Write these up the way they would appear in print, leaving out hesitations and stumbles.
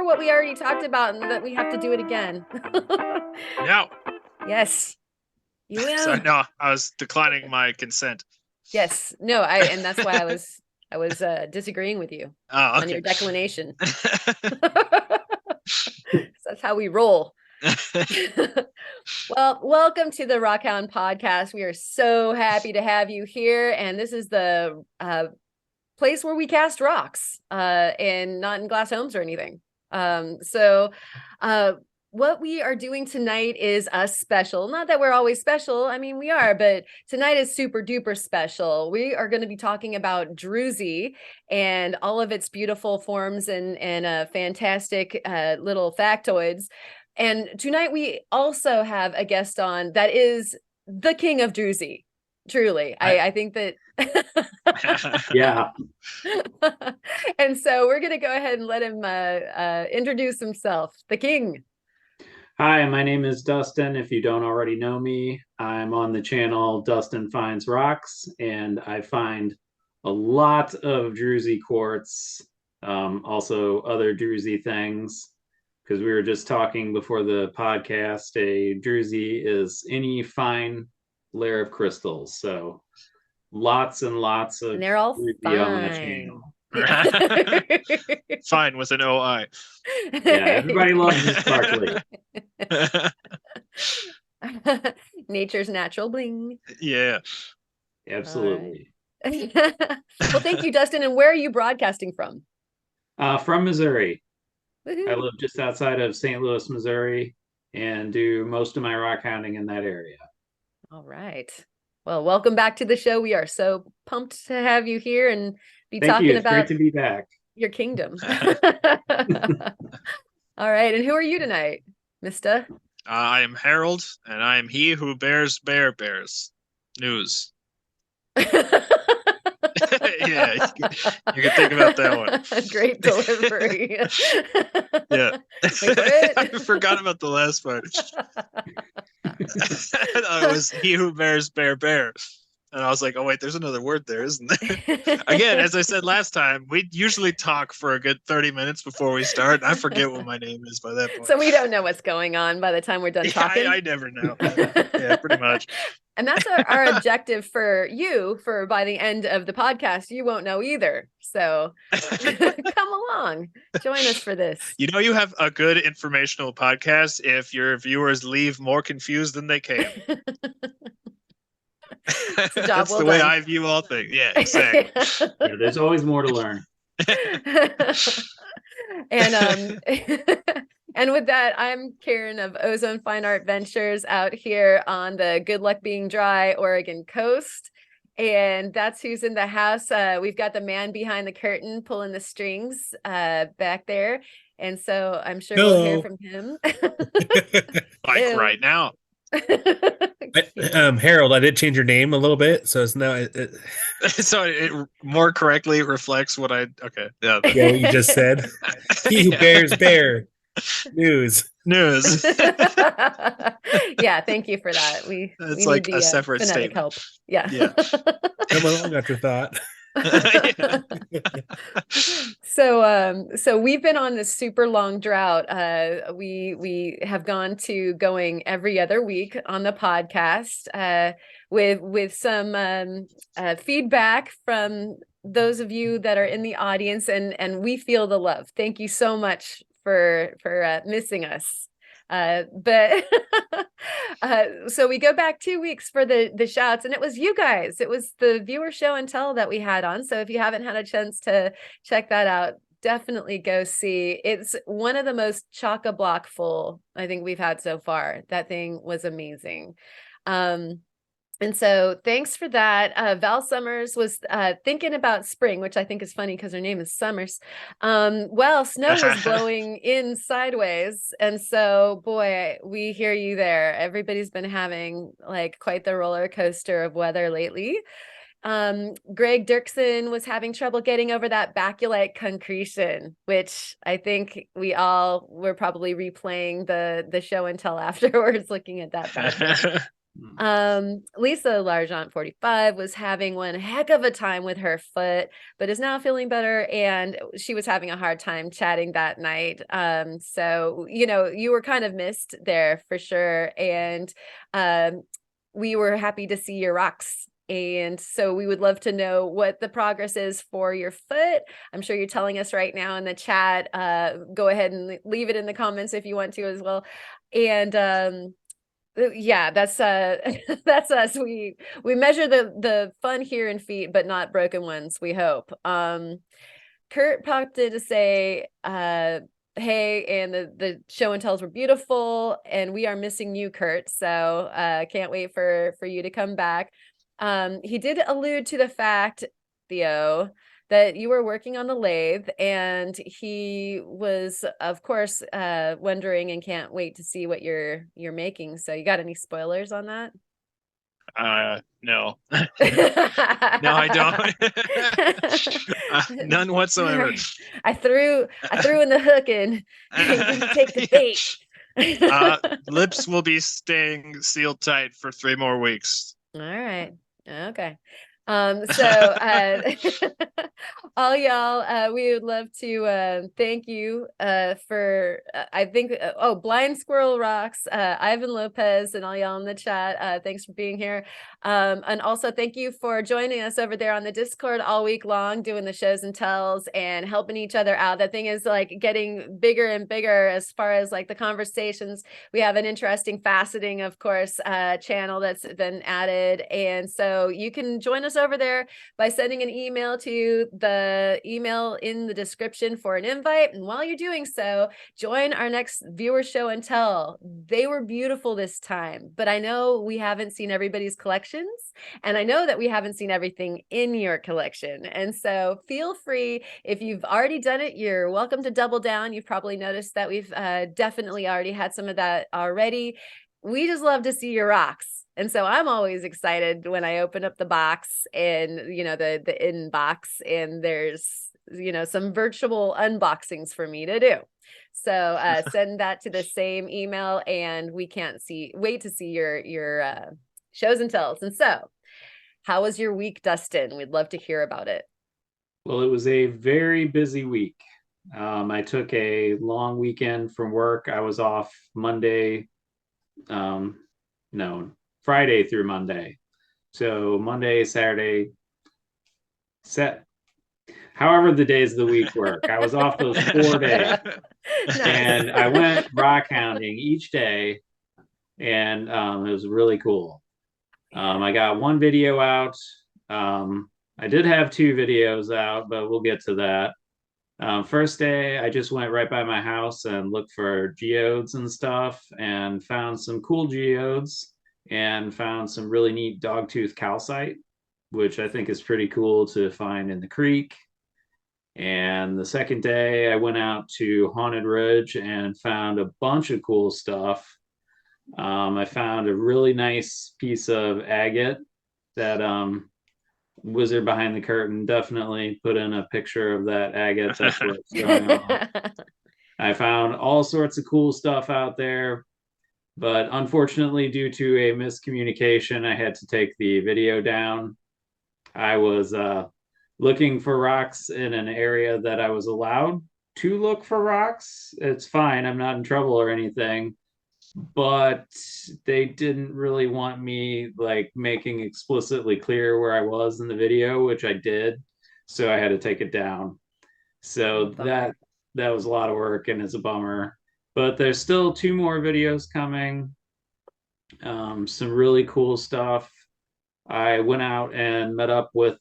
what we already talked about and that we have to do it again. No. Yes. You will. Sorry, no, I was declining my consent. Yes. No, and that's why I was disagreeing with you on your declination. That's how we roll. Well, welcome to the Rockhound Podcast. We are so happy to have you here. And this is the place where we cast rocks and not in glass homes or anything. What we are doing tonight is a special. Not that we're always special. I mean, we are, but tonight is super duper special. We are going to be talking about Druzy and all of its beautiful forms and fantastic little factoids. And tonight we also have a guest on that is the king of Druzy. Truly, I think that. Yeah. And so we're going to go ahead and let him introduce himself, the king. Hi, my name is Dustin. If you don't already know me, I'm on the channel Dustin Finds Rocks, and I find a lot of Druzy quartz, also other Druzy things, because we were just talking before the podcast. A Druzy is any fine layer of crystals, so lots and lots of and they're all Druzy on the channel. Fine with an OI. Yeah, everybody loves the sparkly. Nature's natural bling. Yeah. Absolutely. Right. Well, thank you, Dustin. And where are you broadcasting from? From Missouri. Woo-hoo. I live just outside of St. Louis, Missouri, and do most of my rock hounding in that area. All right. Well, welcome back to the show. We are so pumped to have you here and be Thank talking you. It's about great to be back. Your kingdom. All right. And who are you tonight, mister? I am Harold, and I am he who bears bears. News. Yeah, you can think about that one. Great delivery. Yeah. I forgot about the last part. I was he who bears bear. And I was like, oh, wait, there's another word there, isn't there? Again, as I said last time, we usually talk for a good 30 minutes before we start. And I forget what my name is by that point. So we don't know what's going on by the time we're done talking. I never know. Yeah, pretty much. And that's our objective for you, for by the end of the podcast, you won't know either. So come along, join us for this. You know, you have a good informational podcast if your viewers leave more confused than they came. That's well the way I view all things. Yeah, exactly. Yeah, there's always more to learn. And and with that, I'm Karen of Ozone Fine Art Ventures out here on the Good Luck Being Dry Oregon coast. And that's who's in the house. We've got the man behind the curtain pulling the strings back there. And so I'm sure we'll hear from him. Like right now. Harold, I did change your name a little bit, so it's now so it more correctly reflects what I what you just said. He who bears bear. News. Yeah, thank you for that. It's we like need a separate statement. Help. Yeah. Come along after thought. So we've been on this super long drought. We have gone to going every other week on the podcast with some feedback from those of you that are in the audience, and we feel the love. Thank you so much for missing us. But so we go back 2 weeks for the shouts, and it was you guys. It was the viewer show and tell that we had on. So if you haven't had a chance to check that out, definitely go see. It's one of the most chock-a-block full I think we've had so far. That thing was amazing. And so thanks for that. Val Summers was thinking about spring, which I think is funny because her name is Summers. Well, snow was blowing in sideways. And so, boy, we hear you there. Everybody's been having like quite the roller coaster of weather lately. Greg Dirksen was having trouble getting over that baculite concretion, which I think we all were probably replaying the show and tell afterwards, looking at that. Lisa Largent 45 was having one heck of a time with her foot, but is now feeling better, and she was having a hard time chatting that night. So you were kind of missed there for sure, and we were happy to see your rocks. And so we would love to know what the progress is for your foot. I'm sure you're telling us right now in the chat. Go ahead and leave it in the comments if you want to as well. And yeah, that's that's us. We measure the fun here in feet, but not broken ones, we hope. Kurt popped in to say hey, and the show and tells were beautiful, and we are missing you, Kurt, so can't wait for you to come back. He did allude to the fact, Theo, that you were working on the lathe, and he was, of course, wondering and can't wait to see what you're making. So you got any spoilers on that? No. No, I don't. None whatsoever. I threw in the hook and he didn't take the bait. Lips will be staying sealed tight for 3 more weeks. All right. Okay. So all y'all, we would love to thank you for I think Blind Squirrel Rocks, Ivan Lopez, and all y'all in the chat. Thanks for being here. And also thank you for joining us over there on the Discord all week long, doing the shows and tells and helping each other out. That thing is like getting bigger and bigger as far as like the conversations. We have an interesting faceting, of course, channel that's been added, and so you can join us over there by sending an email to the email in the description for an invite. And while you're doing so, join our next viewer show and tell. They were beautiful this time, but I know we haven't seen everybody's collections, and I know that we haven't seen everything in your collection. And so feel free, if you've already done it, you're welcome to double down. You've probably noticed that we've definitely already had some of that already. We just love to see your rocks. And so I'm always excited when I open up the box and, the inbox, and there's, some virtual unboxings for me to do. So send that to the same email, and we can't wait to see your shows and tells. And so how was your week, Dustin? We'd love to hear about it. Well, it was a very busy week. I took a long weekend from work. I was off Friday through Monday. So Monday, Saturday, however the days of the week work. I was off those 4 days. Nice. And I went rock hounding each day, and it was really cool. I got 1 video out. I did have 2 videos out, but we'll get to that. First day, I just went right by my house and looked for geodes and stuff, and found some cool geodes, and found some really neat dogtooth calcite, which I think is pretty cool to find in the creek. And the second day, I went out to Haunted Ridge and found a bunch of cool stuff. I found a really nice piece of agate that Wizard Behind the Curtain definitely put in a picture of that agate. That's what's going on. I found all sorts of cool stuff out there, but unfortunately, due to a miscommunication, I had to take the video down. I was looking for rocks in an area that I was allowed to look for rocks. It's fine. I'm not in trouble or anything. But they didn't really want me like making explicitly clear where I was in the video, which I did. So I had to take it down. So that was a lot of work, and it's a bummer. But there's still 2 more videos coming. Some really cool stuff. I went out and met up with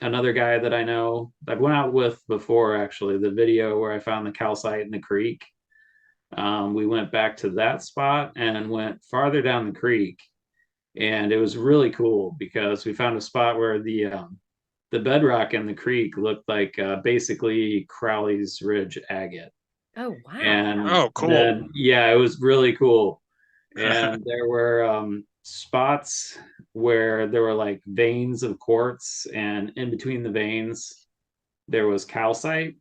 another guy that I know. I went out with before, actually, the video where I found the calcite in the creek. We went back to that spot and went farther down the creek, and it was really cool because we found a spot where the bedrock in the creek looked like basically Crowley's Ridge agate. Oh wow! And cool. It was really cool. And there were spots where there were like veins of quartz, and in between the veins there was calcite,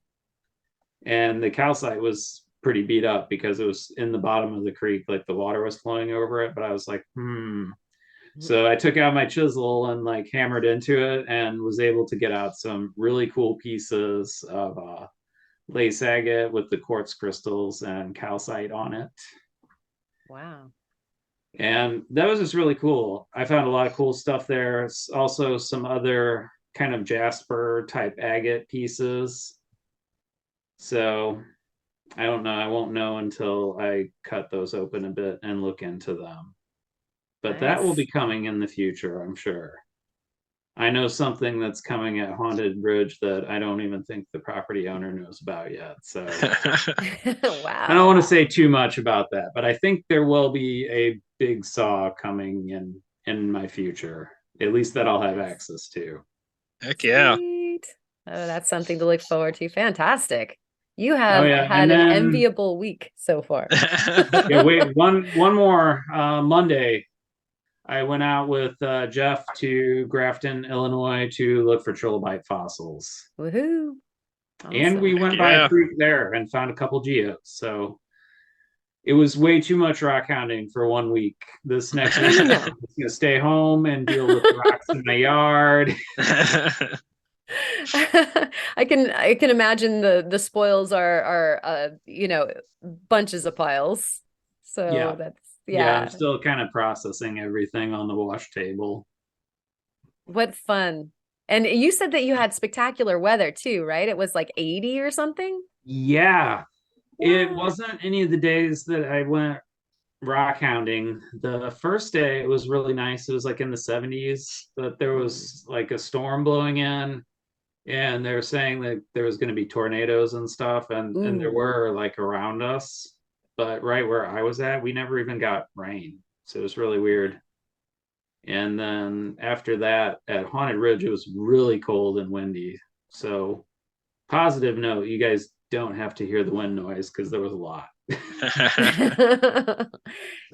and the calcite was pretty beat up because it was in the bottom of the creek, like the water was flowing over it. But I was like, So I took out my chisel and like hammered into it and was able to get out some really cool pieces of lace agate with the quartz crystals and calcite on it. Wow. And that was just really cool. I found a lot of cool stuff there. Also some other kind of jasper type agate pieces. So I don't know. I won't know until I cut those open a bit and look into them. But that will be coming in the future, I'm sure. I know something that's coming at Haunted Ridge that I don't even think the property owner knows about yet. So Wow. I don't want to say too much about that, but I think there will be a big saw coming in my future, at least that I'll have access to. Heck yeah. Sweet. Oh, that's something to look forward to. Fantastic. You have had And an then, enviable week so far. Yeah, wait, one more. Monday, I went out with Jeff to Grafton, Illinois to look for trilobite fossils. Woohoo. And we went by a creek there and found a couple geos. So it was way too much rock hounding for 1 week. This next week, I'm just gonna stay home and deal with rocks in my yard. I can imagine the spoils are bunches of piles. So yeah, I'm still kind of processing everything on the wash table. What fun. And you said that you had spectacular weather too, right? It was like 80 or something? Yeah. It wasn't any of the days that I went rock hounding. The first day it was really nice. It was like in the 70s, but there was like a storm blowing in, and they were saying that there was going to be tornadoes and stuff, and there were like around us. But right where I was at, we never even got rain. So it was really weird. And then after that, at Haunted Ridge, it was really cold and windy. So, positive note, you guys don't have to hear the wind noise because there was a lot. So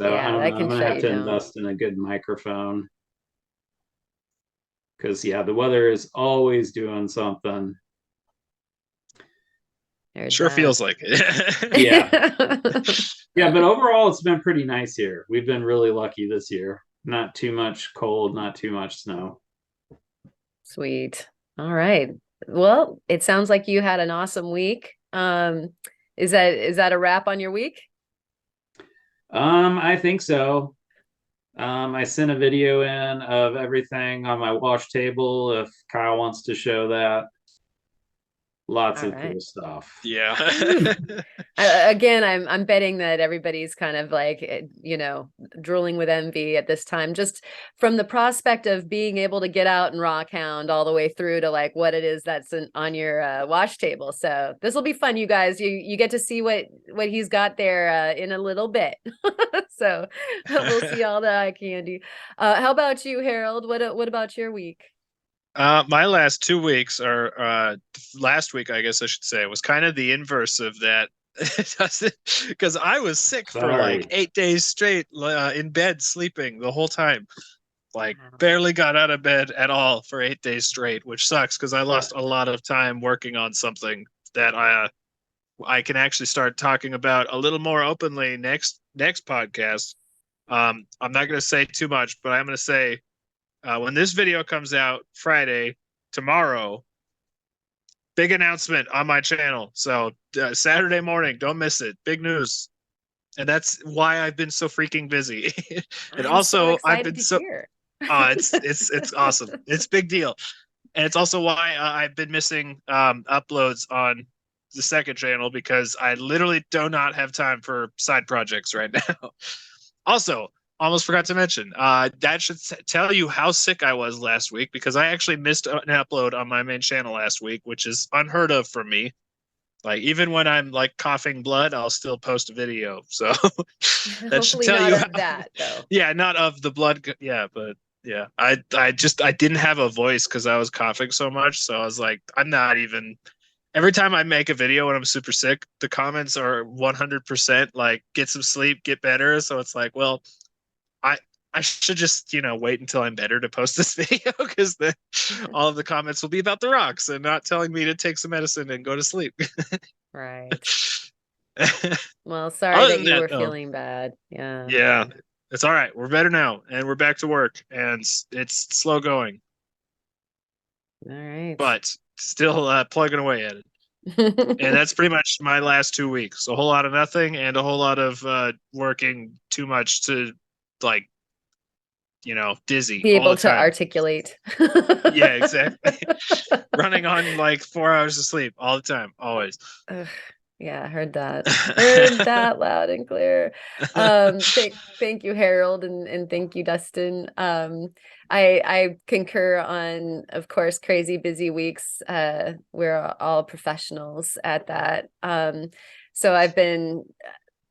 I'm gonna have to invest in a good microphone. Because the weather is always doing something. Sure feels like it. Yeah, but overall it's been pretty nice here. We've been really lucky this year. Not too much cold, not too much snow. Sweet. All right. Well, it sounds like you had an awesome week. Is that a wrap on your week? I think so. I sent a video in of everything on my wash table if Kyle wants to show that. Lots of cool stuff. Yeah. Again, I'm betting that everybody's kind of like, drooling with envy at this time, just from the prospect of being able to get out and rock hound all the way through to like what it is that's on your wash table. So this will be fun, you guys. You get to see what he's got there in a little bit. So we'll see all the eye candy. How about you, Harold? What about your week? My last 2 weeks, or last week, I guess I should say, was kind of the inverse of that. Because I was sick for like 8 days straight in bed, sleeping the whole time. Like barely got out of bed at all for 8 days straight, which sucks because I lost a lot of time working on something that I can actually start talking about a little more openly next podcast. I'm not going to say too much, but I'm going to say, when this video comes out Friday, tomorrow, big announcement on my channel. So Saturday morning, don't miss it. Big news. And that's why I've been so freaking busy. And also I've been so it's awesome. It's a big deal. And it's also why I've been missing uploads on the second channel, because I literally do not have time for side projects right now. Also, almost forgot to mention, that should tell you how sick I was last week, because I actually missed an upload on my main channel last week, which is unheard of for me. Like, even when I'm like coughing blood, I'll still post a video. So that should tell you that, though. Yeah, not of the blood. Yeah, but yeah, I didn't have a voice because I was coughing so much. So I was like, I'm not even. Every time I make a video when I'm super sick, the comments are 100% like, get some sleep, get better. So it's like, well, I should just, wait until I'm better to post this video, because then all of the comments will be about the rocks and not telling me to take some medicine and go to sleep. Right. Well, sorry Other that than you that, were though, feeling bad. Yeah. yeah, it's all right. We're better now, and we're back to work, and it's slow going, All right. but still plugging away at it. And that's pretty much my last 2 weeks. A whole lot of nothing and a whole lot of working too much to, like, dizzy Be all able the to time. articulate. Yeah, exactly. Running on like 4 hours of sleep all the time, always. Ugh, yeah, I heard that. Heard that loud and clear. Thank you, Harold, and thank you, Dustin. I concur on, of course, crazy busy weeks. We're all professionals at that. So I've been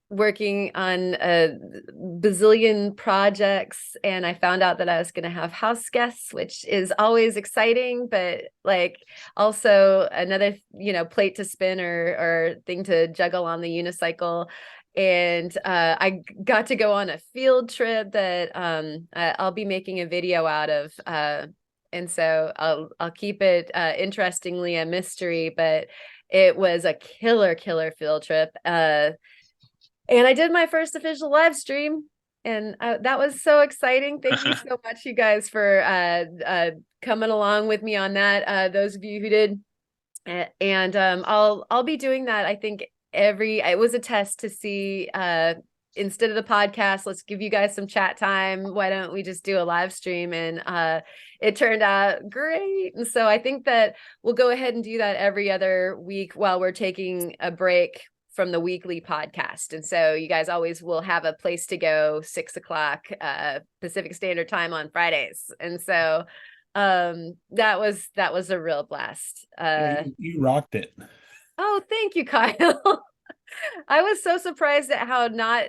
working on a bazillion projects, and I found out that I was going to have house guests, which is always exciting, but like also another, plate to spin or thing to juggle on the unicycle. And I got to go on a field trip that I'll be making a video out of. And so I'll keep it interestingly a mystery, but it was a killer field trip. And I did my first official live stream, and that was so exciting. Thank you so much, you guys, for coming along with me on that. Those of you who did, and I'll be doing that. I think it was a test to see. Instead of the podcast, let's give you guys some chat time. Why don't we just do a live stream? And it turned out great. And so I think that we'll go ahead and do that every other week while we're taking a break from the weekly podcast. And so you guys always will have a place to go, 6:00 Pacific Standard Time on Fridays. And so that was a real blast. You rocked it. Oh, thank you, Kyle. I was so surprised at how not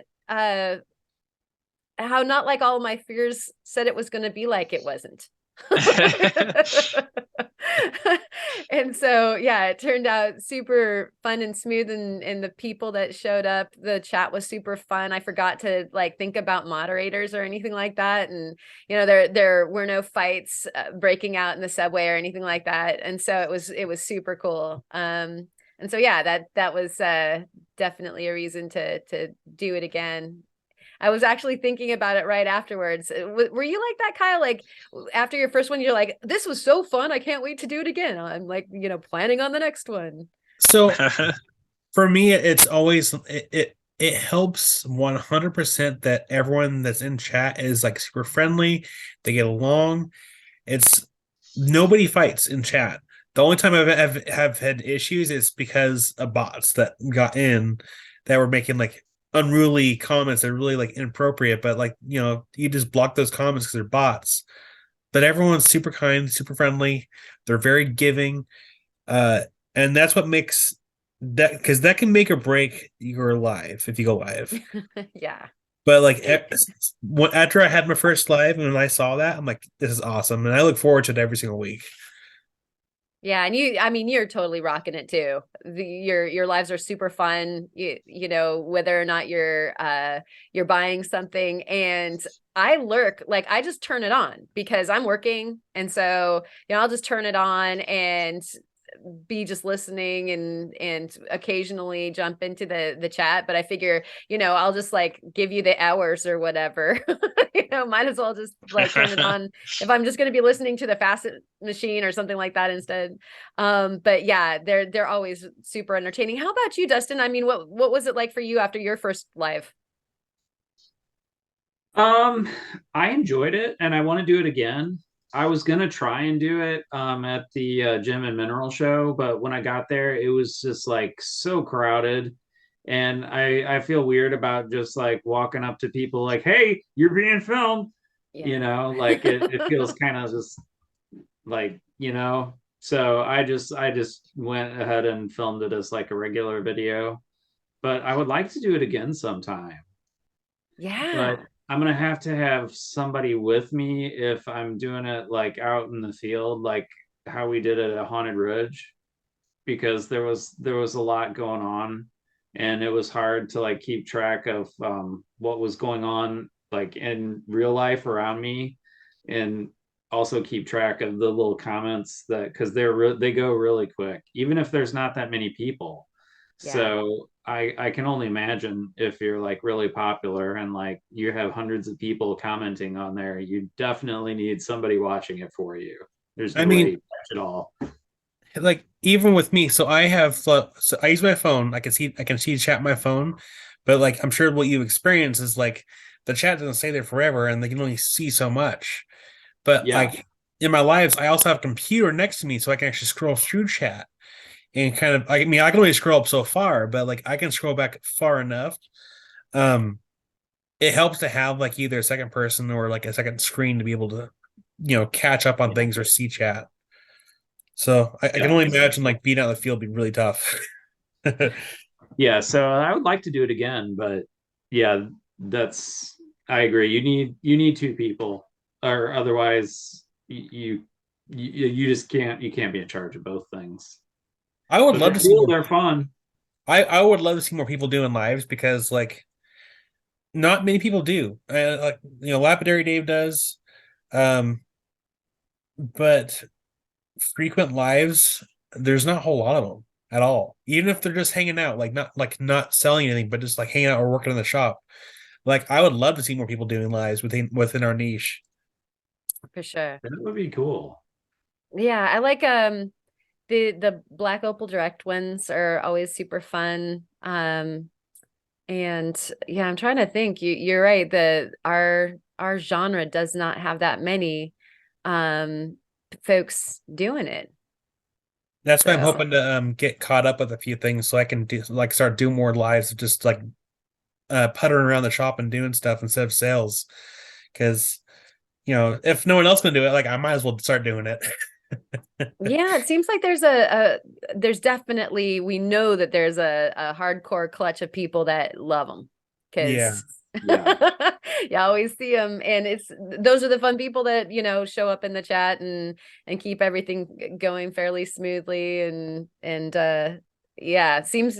like all of my fears said it was going to be like it wasn't. And so yeah, it turned out super fun and smooth, and the people that showed up, the chat was super fun. I forgot to like think about moderators or anything like that, and there were no fights breaking out in the subway or anything like that, and so it was super cool. And so yeah, that was definitely a reason to do it again. I was actually thinking about it right afterwards. Were you like that, Kyle? Like after your first one, you're like, this was so fun, I can't wait to do it again. I'm like, planning on the next one. So for me, it's always it helps 100% that everyone that's in chat is like super friendly. They get along. It's nobody fights in chat. The only time have had issues is because of bots that got in that were making like unruly comments that are really like inappropriate, but like you just block those comments because they're bots. But everyone's super kind, super friendly. They're very giving, and that's what makes that, because that can make or break your live if you go live. Yeah. But like after I had my first live and when I saw that, I'm like, this is awesome, and I look forward to it every single week. Yeah, and you're totally rocking it too. Your lives are super fun. Whether or not you're buying something, and I lurk, like I just turn it on because I'm working, and so I'll just turn it on and be just listening and occasionally jump into the chat. But I figure I'll just like give you the hours or whatever. Might as well just like turn it on if I'm just going to be listening to the Facet Machine or something like that instead. But yeah, they're always super entertaining. How about you, Dustin? I mean, what was it like for you after your first live? I enjoyed it and I want to do it again. I was gonna try and do it at the Gem and Mineral Show, but when I got there, it was just like so crowded, and I feel weird about just like walking up to people like, "Hey, you're being filmed," Yeah. like it feels kind of just like So I just went ahead and filmed it as like a regular video, but I would like to do it again sometime. Yeah. But I'm gonna have to have somebody with me if I'm doing it like out in the field, like how we did it at Haunted Ridge, because there was a lot going on, and it was hard to like keep track of what was going on like in real life around me, and also keep track of the little comments that, because they go really quick, even if there's not that many people. Yeah. So I can only imagine if you're like really popular and like you have hundreds of people commenting on there, you definitely need somebody watching it for you. There's I no way mean, you catch it all. like even with me, so I use my phone. I can see chat on my phone, but like I'm sure what you experience is like the chat doesn't stay there forever, and they can only see so much. But Yeah. like in my lives, I also have a computer next to me, so I can actually scroll through chat and kind of. I mean, I can only scroll up so far, but like I can scroll back far enough. Um, it helps to have like either a second person or like a second screen to be able to, catch up on Yeah. things or see chat. So I can Yeah. only imagine like being out in the field would be really tough. Yeah, so I would like to do it again, but yeah, that's I agree. You need two people, or otherwise you just can't be in charge of both things. I would But love they're to see cool, more. they're fun. I would love to see more people doing lives because like not many people do. Like Lapidary Dave does, um, but frequent lives, there's not a whole lot of them at all. Even if they're just hanging out, like not selling anything, but just like hanging out or working in the shop. Like I would love to see more people doing lives within our niche. For sure. That would be cool. Yeah, I like the Black Opal Direct ones are always super fun. And yeah, I'm trying to think. You're right. Our genre does not have that many folks doing it. That's why I'm So hoping to get caught up with a few things so I can start doing more lives of just like puttering around the shop and doing stuff instead of sales. Because if no one else can do it, like I might as well start doing it. yeah, it seems like there's definitely, we know that there's a hardcore clutch of people that love them Yeah. because Yeah. you always see them, and those are the fun people that show up in the chat and keep everything going fairly smoothly and yeah, seem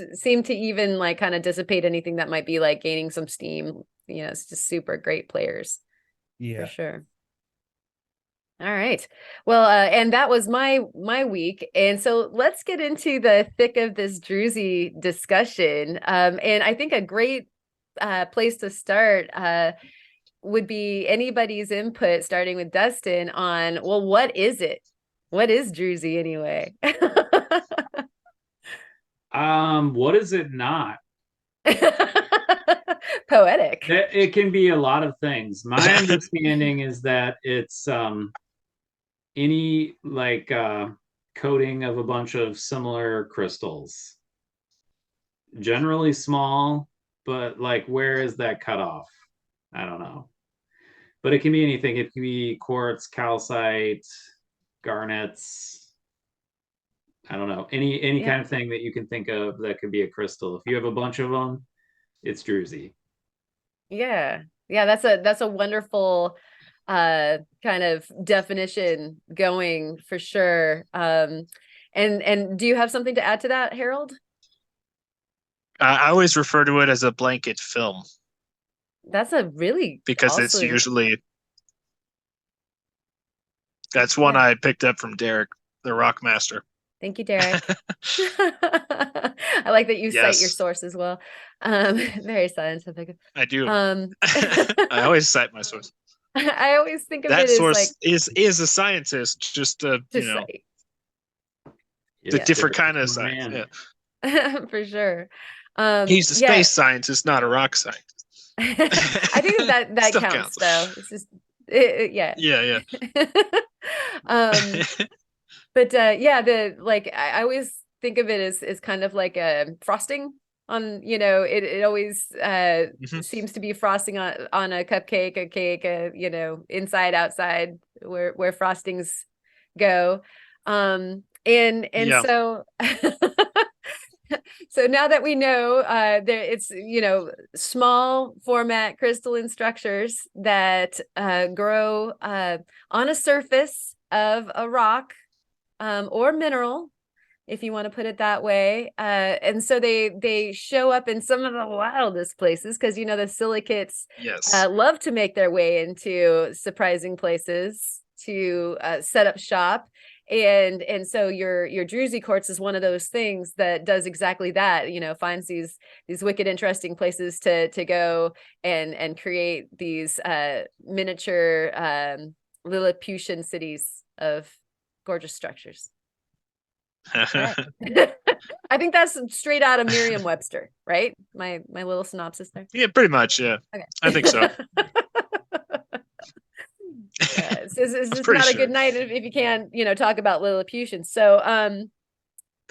to even like kind of dissipate anything that might be like gaining some steam. It's just super great players for Yeah. sure. All right. Well, and that was my week. And so let's get into the thick of this Druzy discussion. And I think a great place to start would be anybody's input, starting with Dustin on, well, what is it? What is Druzy anyway? What is it not? Poetic. It can be a lot of things. My understanding is that it's any like coating of a bunch of similar crystals, generally small, but like where is that cutoff? I don't know. But it can be anything. It can be quartz, calcite, garnets. I don't know. Any Yeah. kind of thing that you can think of that could be a crystal. If you have a bunch of them, it's Druzy. Yeah. Yeah, that's a wonderful kind of definition going for sure. And do you have something to add to that, Harold? I always refer to it as a blanket film That's a really because it's also usually that's one Yeah. I picked up from Derek, the rock master. Thank you, Derek. I like that you cite your Yes. source as well. Very scientific. I do. I I always cite my source. always think of That it as source like is a scientist, just to cite. the Yeah. different kind of science. Yeah. For sure. He's a yeah. space scientist, not a rock scientist. I think that Still counts counts. though. It's just yeah. Yeah. But yeah, I always think of it as kind of like a frosting on, it always seems to be frosting on a cupcake, a cake, inside, outside, where frostings go. And Yeah. so so now that we know it's small format crystalline structures that grow on a surface of a rock or mineral, if you want to put it that way, and so they show up in some of the wildest places because the silicates Yes. love to make their way into surprising places to set up shop. And so your Druzy quartz is one of those things that does exactly that, finds these wicked interesting places to go and create these miniature Lilliputian cities of gorgeous structures. Right. I think that's straight out of Merriam-Webster, right? My little synopsis there. Yeah, pretty much. Yeah, Okay. I think so. It's not pretty a good sure. night if you can't, talk about Lilliputians. So,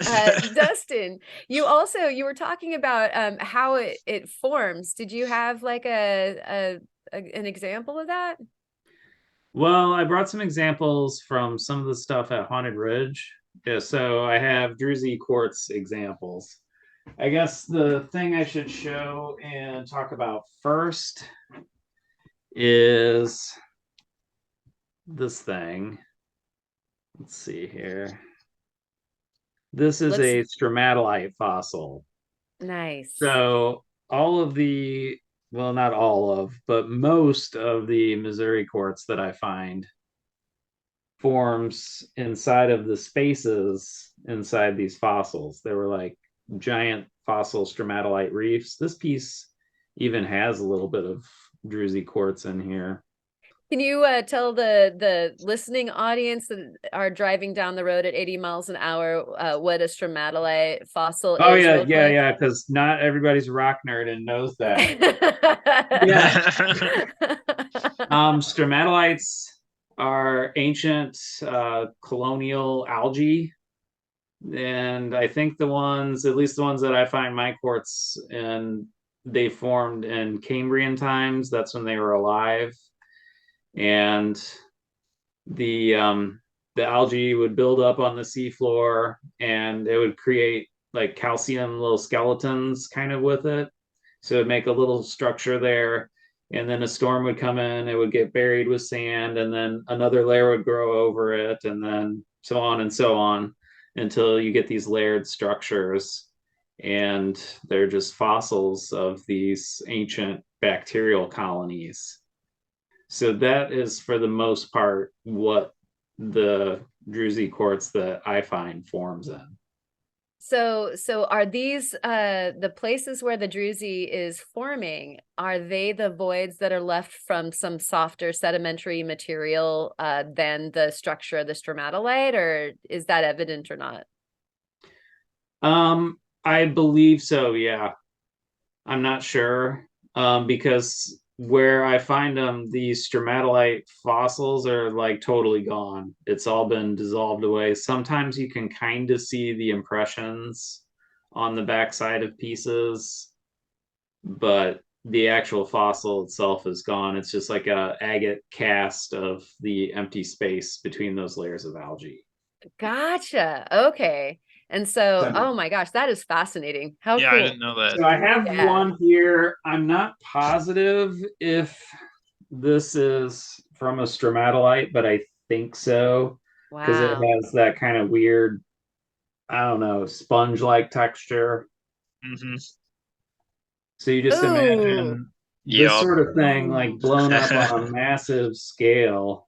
Dustin, you were talking about how it forms. Did you have like an example of that? Well, I brought some examples from some of the stuff at Haunted Ridge. Yeah, so I have Druzy quartz examples. I guess the thing I should show and talk about first is this thing. Let's see here. This is a stromatolite fossil. Nice. So all of the, well, not all of, but most of the Missouri quartz that I find forms inside of the spaces inside these fossils. They were like giant fossil stromatolite reefs. This piece even has a little bit of Druzy quartz in here. Can you tell the listening audience that are driving down the road at 80 miles an hour what a stromatolite fossil Oh, is? yeah, because not everybody's a rock nerd and knows that. Yeah. Stromatolites are ancient colonial algae. And I think at least the ones that I find my quartz in, they formed in Cambrian times. That's when they were alive. And the algae would build up on the seafloor and it would create like calcium little skeletons kind of with it. So it'd make a little structure there. And then a storm would come in, it would get buried with sand, and then another layer would grow over it, and then so on until you get these layered structures. And they're just fossils of these ancient bacterial colonies. So that is, for the most part, what the Druzy quartz that I find forms in. So are these the places where the Druzy is forming, are they the voids that are left from some softer sedimentary material than the structure of the stromatolite, or is that evident or not? I believe so, yeah. I'm not sure because where I find them, these stromatolite fossils are like totally gone. It's all been dissolved away. Sometimes you can kind of see the impressions on the backside of pieces, but the actual fossil itself is gone. It's just like a agate cast of the empty space between those layers of algae. Gotcha. Okay. And so, oh my gosh, that is fascinating. How yeah, cool. I didn't know that. So I have one here. I'm not positive if this is from a stromatolite, but I think so. Because it has that kind of weird, I don't know, sponge-like texture. Mm-hmm. So you just imagine this sort of thing like blown up on a massive scale.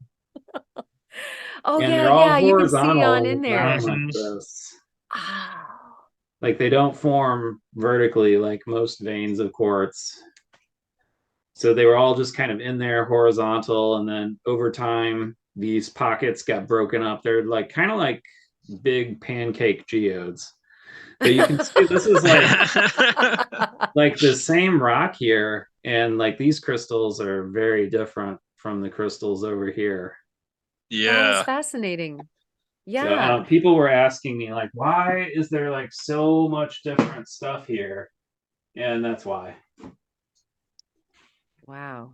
Oh, and yeah, they're all you can see horizontal on in there. like this. Oh. Like they don't form vertically like most veins of quartz. So they were all just kind of in there horizontal, and then over time these pockets got broken up. They're like kind of like big pancake geodes. But you can see this is like the same rock here, and like these crystals are very different from the crystals over here. Yeah, that is fascinating. Yeah. So people were asking me like, why is there like so much different stuff here? And that's why. Wow.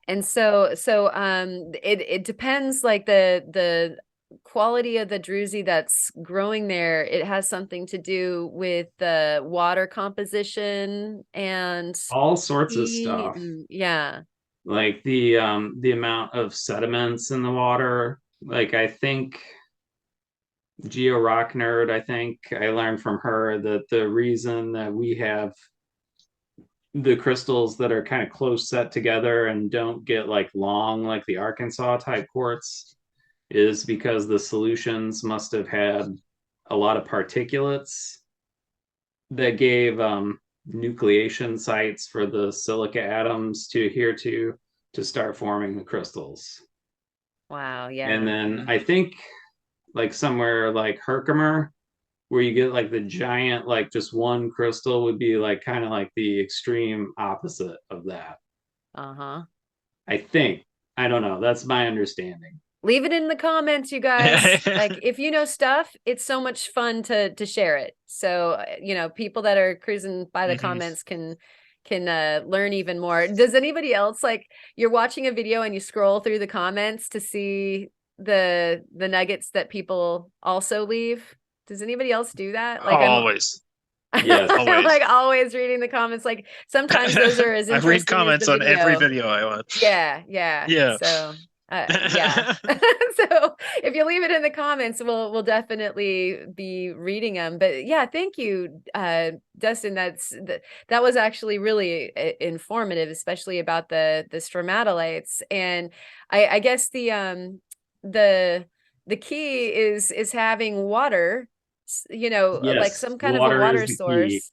And so it depends, like the quality of the Druzy that's growing there. It has something to do with the water composition and all sorts of stuff. Yeah. Like the amount of sediments in the water. Like I think Geo Rock Nerd, I think I learned from her that the reason that we have the crystals that are kind of close set together and don't get like long like the Arkansas type quartz is because the solutions must have had a lot of particulates that gave nucleation sites for the silica atoms to adhere to start forming the crystals. Wow. Yeah. And then I think like somewhere like Herkimer, where you get like the giant, like just one crystal would be like kind of like the extreme opposite of that. Uh-huh. I think. I don't know. That's my understanding. Leave it in the comments, you guys. Like, if you know stuff, it's so much fun to share it. So, people that are cruising by the comments can learn even more. Does anybody else, like, you're watching a video and you scroll through the comments to see the nuggets that people also leave? Does anybody else do that? Like, Always. Yes, I'm always. like always reading the comments. Like, sometimes those are as I interesting read comments as the on video. every video I watch. Yeah. So yeah. So if you leave it in the comments, we'll definitely be reading them. But yeah, thank you, Dustin. That was actually really informative, especially about the stromatolites. And I guess the key is having water, like yes, some kind of a water water is the key. source.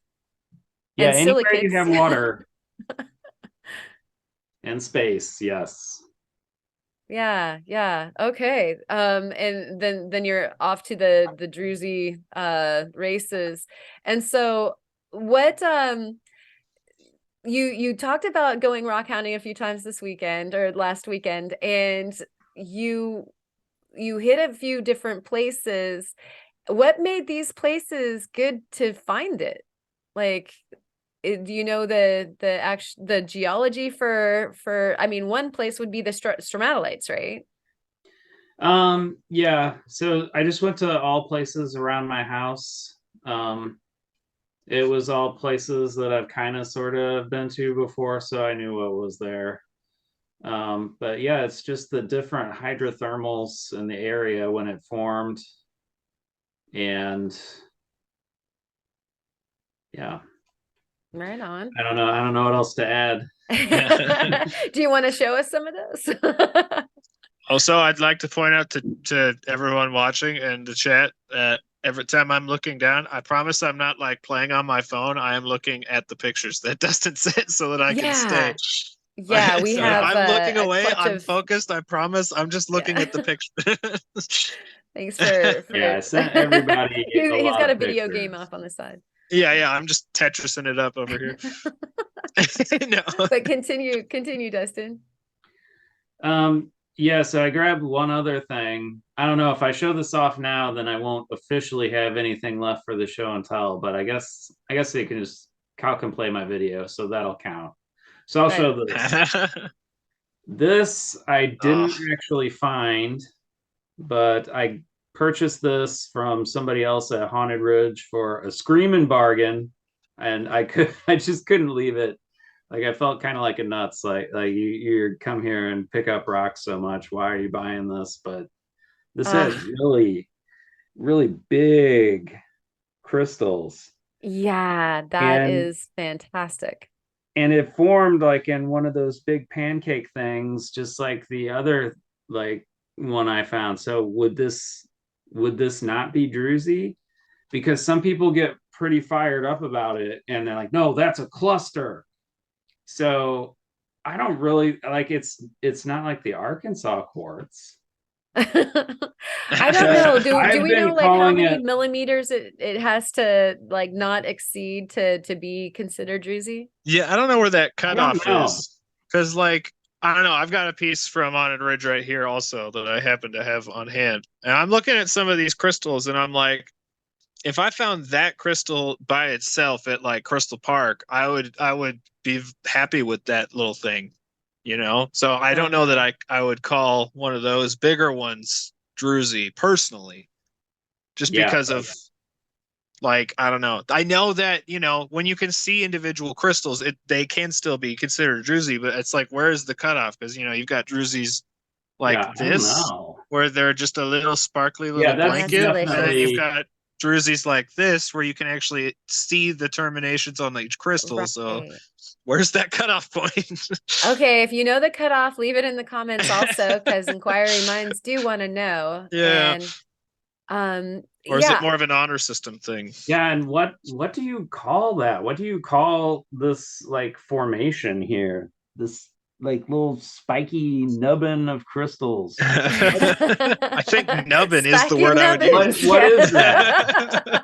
Yeah, And anywhere you silicates. have water and space, yes. Yeah. Okay. And then you're off to the Druzy races. And so what you talked about going rock hounding a few times this weekend or last weekend, and you hit a few different places. What made these places good to find it? Like, do you know the geology for I mean, one place would be the stromatolites, right? Yeah, so I just went to all places around my house. It was all places that I've kind of sort of been to before, so I knew what was there. But yeah, it's just the different hydrothermals in the area when it formed. And yeah, Right on. I don't know what else to add. Do you want to show us some of those? Also, I'd like to point out to everyone watching and the chat that every time I'm looking down, I promise I'm not like playing on my phone. I am looking at the pictures that Dustin sent so that I can stay. Yeah, we So have. if I'm looking away, I'm of... focused. I promise. I'm just looking at the picture. Thanks for Yeah, I sent everybody. he's got a video game off on the side. Yeah. I'm just Tetrising it up over here. No. But continue, Dustin. Yeah, so I grabbed one other thing. I don't know if I show this off now, then I won't officially have anything left for the show and tell, but I guess they can just play my video, so that'll count. So I'll show this. This I didn't actually find, but I purchased this from somebody else at Haunted Ridge for a screaming bargain, and I just couldn't leave it. Like, I felt kind of like a nuts. Like you come here and pick up rocks so much. Why are you buying this? But this has really, really big crystals. Yeah, that is fantastic. And it formed like in one of those big pancake things, just like the other like one I found. So would this not be druzy? Because some people get pretty fired up about it, and they're like, no, that's a cluster. So I don't really like it's not like the Arkansas quartz. I don't know. Do we know like how many millimeters it has to like not exceed to be considered druzy? Yeah, I don't know where that cutoff is. Because like, I don't know, I've got a piece from Haunted Ridge right here also that I happen to have on hand. And I'm looking at some of these crystals and I'm like, if I found that crystal by itself at like Crystal Park, I would be happy with that little thing, So I don't know that I would call one of those bigger ones druzy personally, just because of like, I don't know. I know that, when you can see individual crystals, they can still be considered druzy, but it's like, where is the cutoff? Because, you've got druzys like this, where they're just a little sparkly little blanket. And then you've got Druzy's like this, where you can actually see the terminations on each crystal. So Right. where's that cutoff point? Okay, if you know the cutoff, leave it in the comments also, because inquiry minds do want to know. Yeah. And Or is it yeah, more of an honor system thing? Yeah, and what do you call that? What do you call this like formation here? This like little spiky nubbin of crystals. I think nubbin is the Spiky word I would nubbins, use. What is yeah.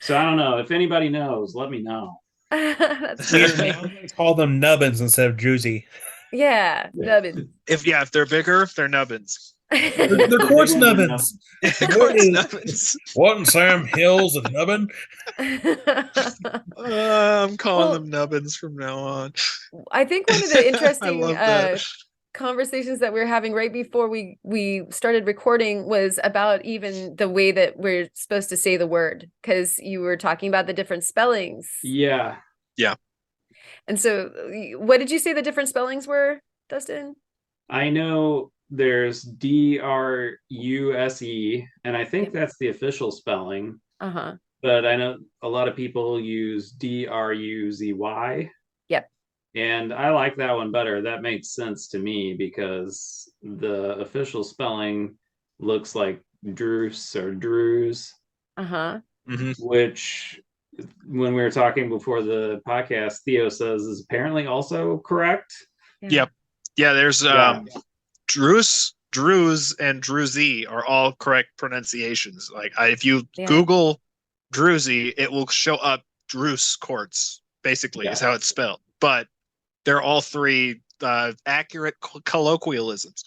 So I don't know. If anybody knows, let me know. That's I'm perfect. gonna call them nubbins instead of druzy. Yeah, nubbins. If they're bigger, they're nubbins. They're quartz nubbins. Quartz nubbins. What in Sam Hills a nubbin? I'm calling Well, them nubbins from now on. I think one of the I interesting love that. conversations that we were having right before we started recording was about even the way that we're supposed to say the word, because you were talking about the different spellings. Yeah. And so what did you say the different spellings were, Dustin? I know there's Druse, and I think that's the official spelling. Uh-huh. But I know a lot of people use Druzy. Yep. And I like that one better. That makes sense to me because the official spelling looks like Druce or Drews, Uh-huh. which when we were talking before the podcast, Theo says is apparently also correct. Yep. Yeah, there's Druce, Drews, and Druzy are all correct pronunciations. Like if you Google Druzy, it will show up Druce Quartz, basically, is how it's spelled. But they're all three accurate colloquialisms.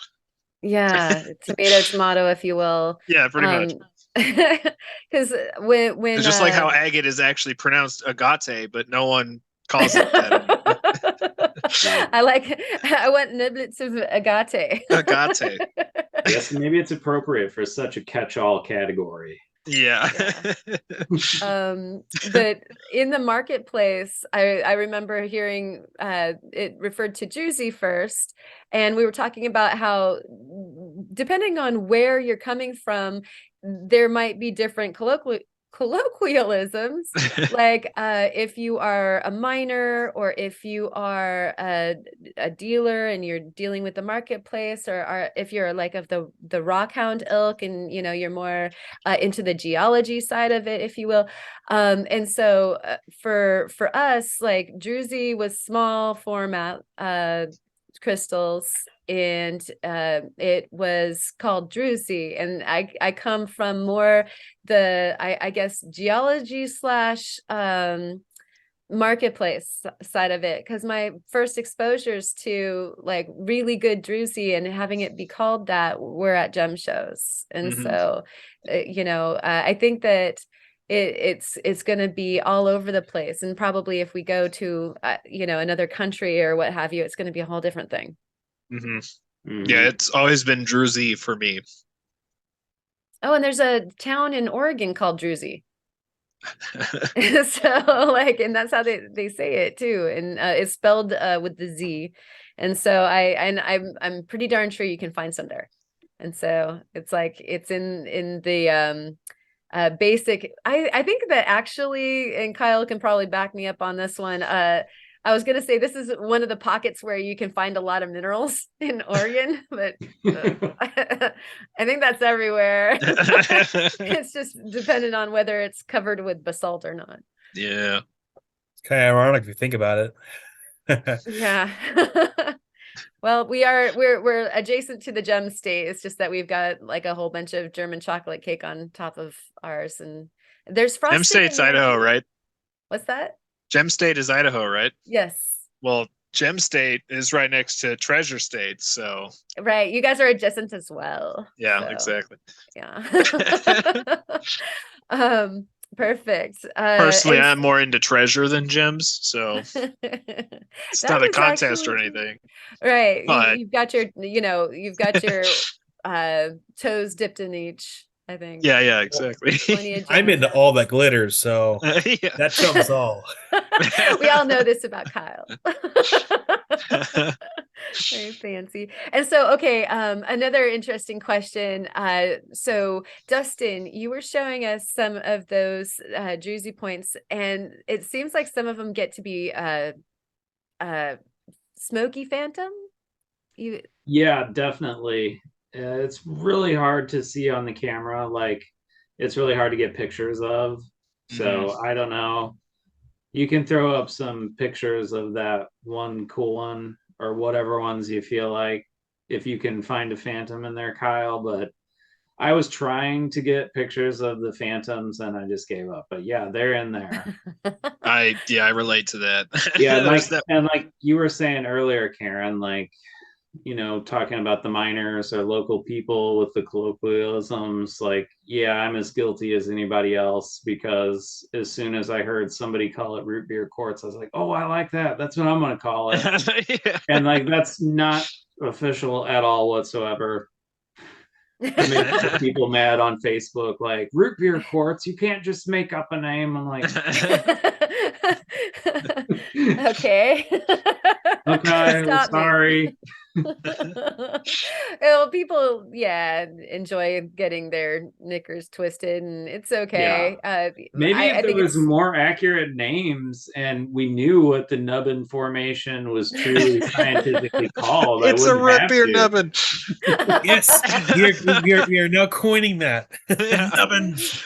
Yeah, tomato, if you will. Yeah, pretty much. Because when it's just like how agate is actually pronounced agate, but no one calls it that. I want niblets of agate. Agate. Yes, maybe it's appropriate for such a catch-all category. Yeah. But in the marketplace, I remember hearing it referred to Druzy first, and we were talking about how depending on where you're coming from, there might be different colloquialisms. Like if you are a miner, or if you are a dealer and you're dealing with the marketplace, or if you're like of the Rockhound ilk and you're more into the geology side of it, if you will. And so for us, like Druzy was small format crystals, and it was called Druzy, and I come from more the I guess geology / marketplace side of it, because my first exposures to like really good Druzy and having it be called that were at gem shows. And so I think that it's going to be all over the place, and probably if we go to another country or what have you, it's going to be a whole different thing. Yeah, it's always been Druzy for me. Oh, and there's a town in Oregon called Druzy. So and that's how they say it too, and it's spelled with the Z. And so I'm pretty darn sure you can find some there. And so it's like it's in the basic. I think that actually, and Kyle can probably back me up on this one. I was going to say this is one of the pockets where you can find a lot of minerals in Oregon, but I think that's everywhere. It's just dependent on whether it's covered with basalt or not. Yeah. It's kind of ironic if you think about it. Yeah. Well, we're adjacent to the gem state. It's just that we've got like a whole bunch of German chocolate cake on top of ours, and there's frosting. Gem State's Idaho, right? What's that? Gem State is Idaho, right? Yes. Well, Gem State is right next to Treasure State, so right, you guys are adjacent as well. Yeah, so. Exactly. Yeah. Perfect. Personally, I'm more into treasure than gems, so it's not a contest or anything. Right. But you've got your toes dipped in each, I think. Yeah, exactly. I'm into all that glitters, so that trumps all. We all know this about Kyle. Very fancy. And so, okay, another interesting question. So Dustin, you were showing us some of those Druzy points, and it seems like some of them get to be smoky phantom. Yeah, definitely. It's really hard to see on the camera. Like, it's really hard to get pictures of. So I don't know. You can throw up some pictures of that one cool one or whatever ones you feel like if you can find a phantom in there, Kyle. But I was trying to get pictures of the phantoms and I just gave up. But yeah, they're in there. I relate to that. Yeah, There's that. and like you were saying earlier, Karen, like, talking about the miners or local people with the colloquialisms, like, yeah, I'm as guilty as anybody else, because as soon as I heard somebody call it root beer quartz, I was like, oh, I like that. That's what I'm going to call it. Yeah. And like, that's not official at all whatsoever. Make people mad on Facebook, like, root beer quartz, you can't just make up a name. I'm like, okay. okay, Stop me. sorry. Well, people, enjoy getting their knickers twisted, and it's okay. Maybe I if there think was more accurate names and we knew what the nubbin formation was truly scientifically called, It's I a wouldn't root have beer to. nubbin. Yes, you're now coining that. Nubbins.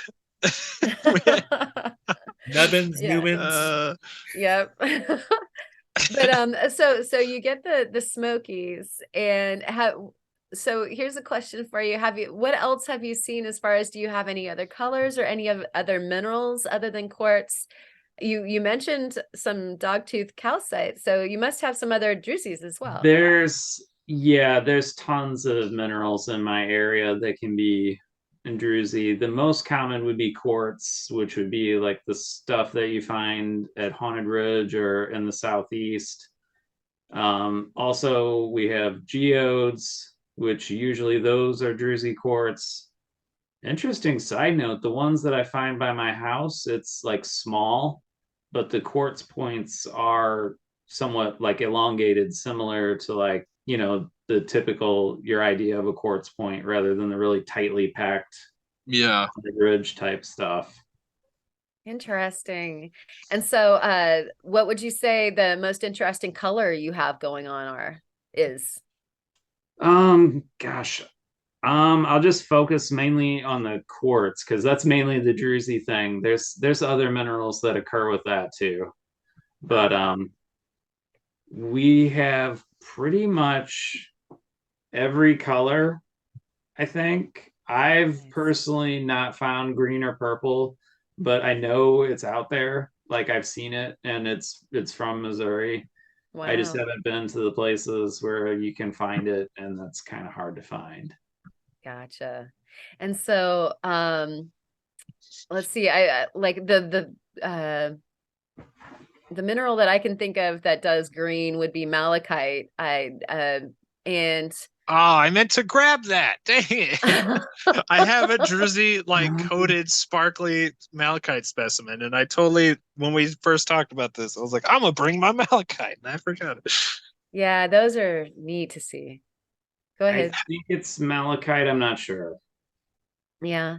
Nubbins, Yeah. Newmans. Yep. But so you get the Smokies, and so here's a question for you. What else have you seen as far as, do you have any other colors or any of other minerals other than quartz? You mentioned some dogtooth calcite, so you must have some other druzies as well. There's tons of minerals in my area that can be in druzy. The most common would be quartz, which would be like the stuff that you find at Haunted Ridge or in the southeast. Also, we have geodes, which usually those are druzy quartz. Interesting side note, the ones that I find by my house, it's like small, but the quartz points are somewhat like elongated, similar to, like, the typical, your idea of a quartz point, rather than the really tightly packed ridge type stuff. Interesting. And so what would you say the most interesting color you have going on is? Gosh, I'll just focus mainly on the quartz, because that's mainly the druzy thing. There's other minerals that occur with that too, but we have pretty much every color. I think I've personally not found green or purple, but I know it's out there. Like, I've seen it, and it's from Missouri. Wow. I just haven't been to the places where you can find it, and that's kind of hard to find. Gotcha. And so let's see, I like the mineral that I can think of that does green would be malachite. And I meant to grab that. Dang it. I have a druzy, like, coated, sparkly malachite specimen, and I totally, when we first talked about this, I was like, I'm gonna bring my malachite, and I forgot it. Yeah, those are neat to see. Go ahead. I think it's malachite. I'm not sure. Yeah.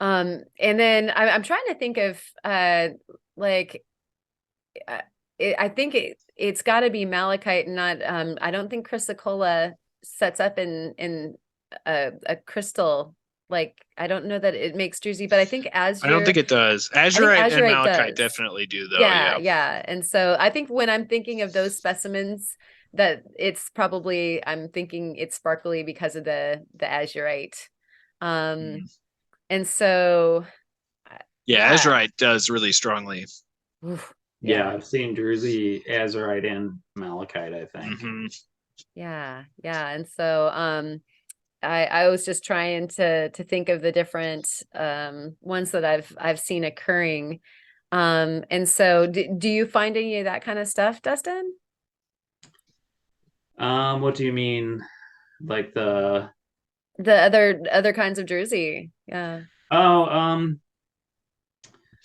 And then I'm trying to think of like I think it's got to be malachite, and not I don't think chrysocolla sets up in a crystal. Like, I don't know that it makes druzy, but I think azure. I don't think it does. Azurite and malachite does. definitely do, though. Yeah. And so I think when I'm thinking of those specimens, that it's probably, I'm thinking it's sparkly because of the azurite. And so azurite does really strongly. Oof, yeah, I've seen druzy, azurite, and malachite, I think. Mm-hmm. Yeah. And so I was just trying to think of the different ones that I've seen occurring. And so do you find any of that kind of stuff, Dustin? What do you mean? Like the other kinds of druzy? Yeah. Oh,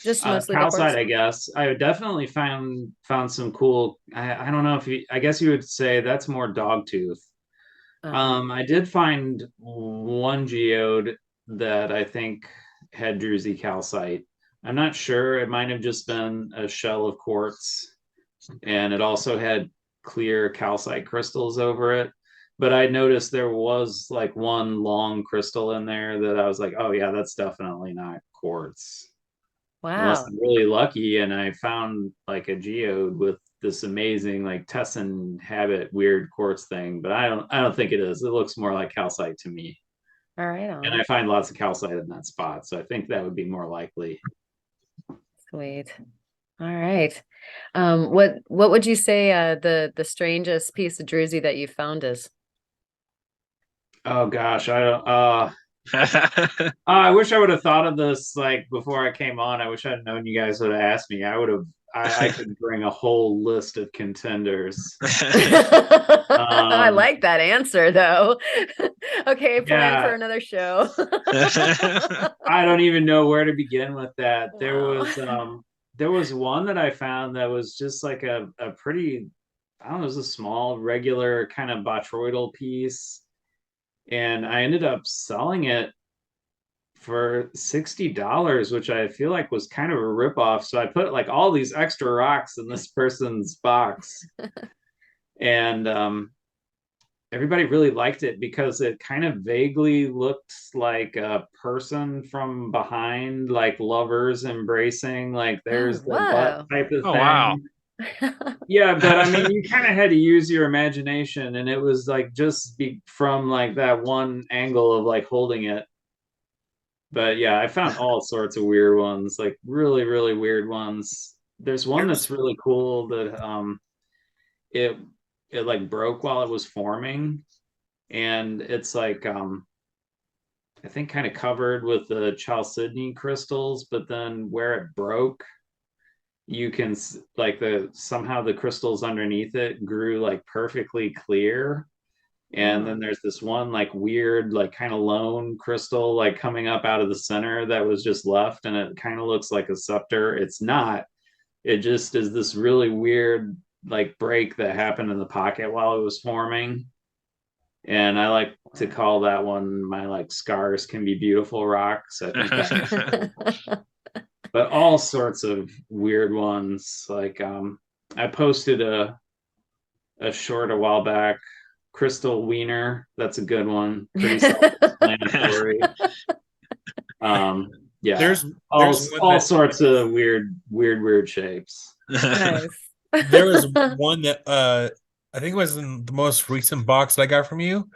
Just mostly the calcite, quartz. I guess. I definitely found some cool. I don't know if you. I guess you would say that's more dogtooth. I did find one geode that I think had druzy calcite. I'm not sure. It might have just been a shell of quartz, and it also had clear calcite crystals over it. But I noticed there was like one long crystal in there that I was like, oh yeah, that's definitely not quartz. Unless Wow. I'm really lucky and I found like a geode with this amazing like Tessin habit weird quartz thing, but I don't think it is. It looks more like calcite to me. All right And on. I find lots of calcite in that spot. So I think that would be more likely. Sweet. All right. What would you say the strangest piece of druzy that you found is? Oh gosh, I don't I wish I would have thought of this like before I came on. I wish I'd known you guys would have asked me. I could bring a whole list of contenders. I like that answer though. Okay, plan for Yeah. another show. I don't even know where to begin with that. Wow. There was one that I found that was just like a pretty, I don't know, it was a small regular kind of botroidal piece. And I ended up selling it for $60, which I feel like was kind of a ripoff. So I put like all these extra rocks in this person's box. And everybody really liked it because it kind of vaguely looked like a person from behind, like lovers embracing, like Oh, there's the butt whoa. type of Oh, thing. wow. Yeah, but I mean, you kind of had to use your imagination, and it was like just from like that one angle of like holding it. But yeah, I found all sorts of weird ones, like really, really weird ones. There's one There's that's really cool that it it like broke while it was forming, and it's like I think kind of covered with the chalcedony crystals, but then where it broke, you can like the somehow the crystals underneath it grew like perfectly clear. And then Oh. there's this one like weird, like kind of lone crystal like coming up out of the center that was just left, and it kind of looks like a scepter. It's not. It just is this really weird like break that happened in the pocket while it was forming. And I like to call that one my like scars can be beautiful rocks. I think that, but all sorts of weird ones. Like I posted a short a while back, Crystal Wiener. That's a good one. Pretty self-explanatory. Yeah. there's all one all that sorts of weird shapes. Nice. there was one that I think it was in the most recent box that I got from you.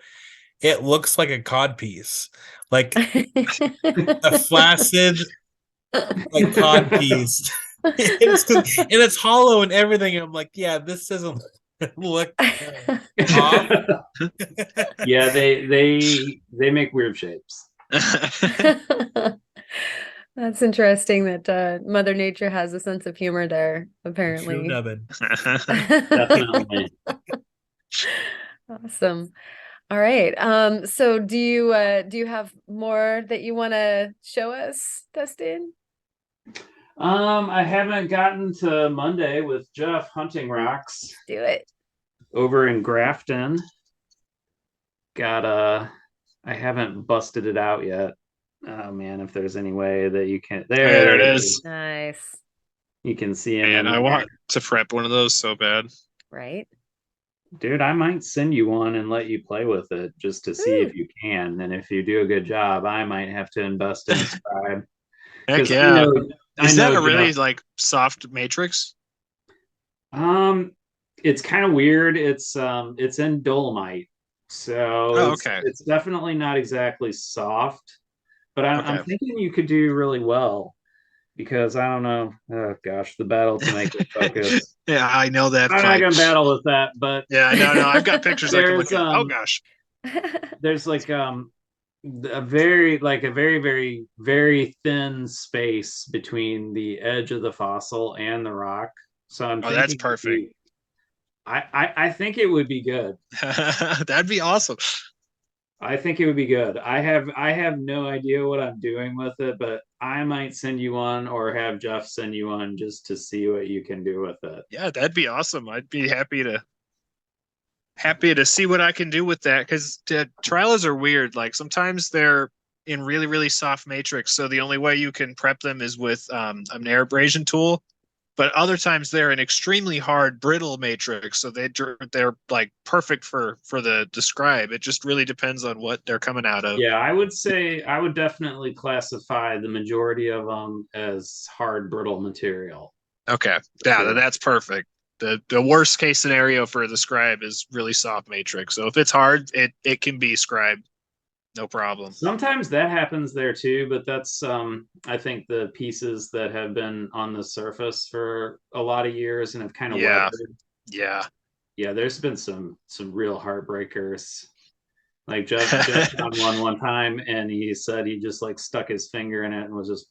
It looks like a cod piece, like a flaccid like cod piece. and it's hollow and everything. I'm like, yeah, this doesn't look off. Yeah, they make weird shapes. That's interesting that Mother Nature has a sense of humor there, True apparently. nubbin. Definitely. Awesome. All right. So do you have more that you want to show us, Dustin? I haven't gotten to Monday with Jeff hunting rocks Do it. over in Grafton. I haven't busted it out yet. Oh man, if there's any way that you can There it is. Nice. You can see him. And I want to prep one of those so bad. Right. Dude, I might send you one and let you play with it just to see if you can. And if you do a good job, I might have to invest in Scribe. Heck yeah. Is that a really Jeff, like soft matrix? It's kind of weird. It's in dolomite. So okay. it's definitely not exactly soft, but I'm thinking you could do really well. Because I don't know, oh gosh, the battle to make it focus. Yeah, I know that. I'm not gonna battle with that, but yeah, no, I've got pictures I can look at. Oh gosh, there's like a very very thin space between the edge of the fossil and the rock. So I'm thinking that's perfect. I think it would be good. That'd be awesome. I think it would be good. I have no idea what I'm doing with it, but I might send you one or have Jeff send you one just to see what you can do with it. Yeah, that'd be awesome. I'd be happy to see what I can do with that, because trials are weird. Like sometimes they're in really, really soft matrix, so the only way you can prep them is with an air abrasion tool. But other times they're an extremely hard, brittle matrix, so they're like perfect for the describe. It just really depends on what they're coming out of. Yeah, I would say I would definitely classify the majority of them as hard, brittle material. Okay, yeah, Sure. that's perfect. The worst case scenario for the scribe is really soft matrix. So if it's hard, it can be scribed, no problem. Sometimes that happens there too, but that's I think the pieces that have been on the surface for a lot of years and have kind of Yeah, weathered. yeah. Yeah, there's been some real heartbreakers. Like Jeff found one time, and he said he just like stuck his finger in it and was just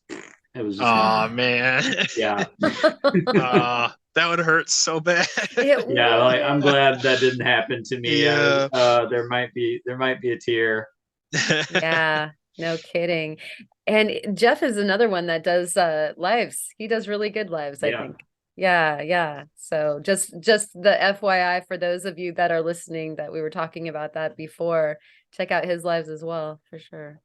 it was just Oh man. yeah. That would hurt so bad. Yeah, like I'm glad that didn't happen to me. Yeah. There might be a tear. Yeah, no kidding. And Jeff is another one that does lives. He does really good lives, I Yeah. think. Yeah. So just the FYI for those of you that are listening that we were talking about that before, check out his lives as well, for sure.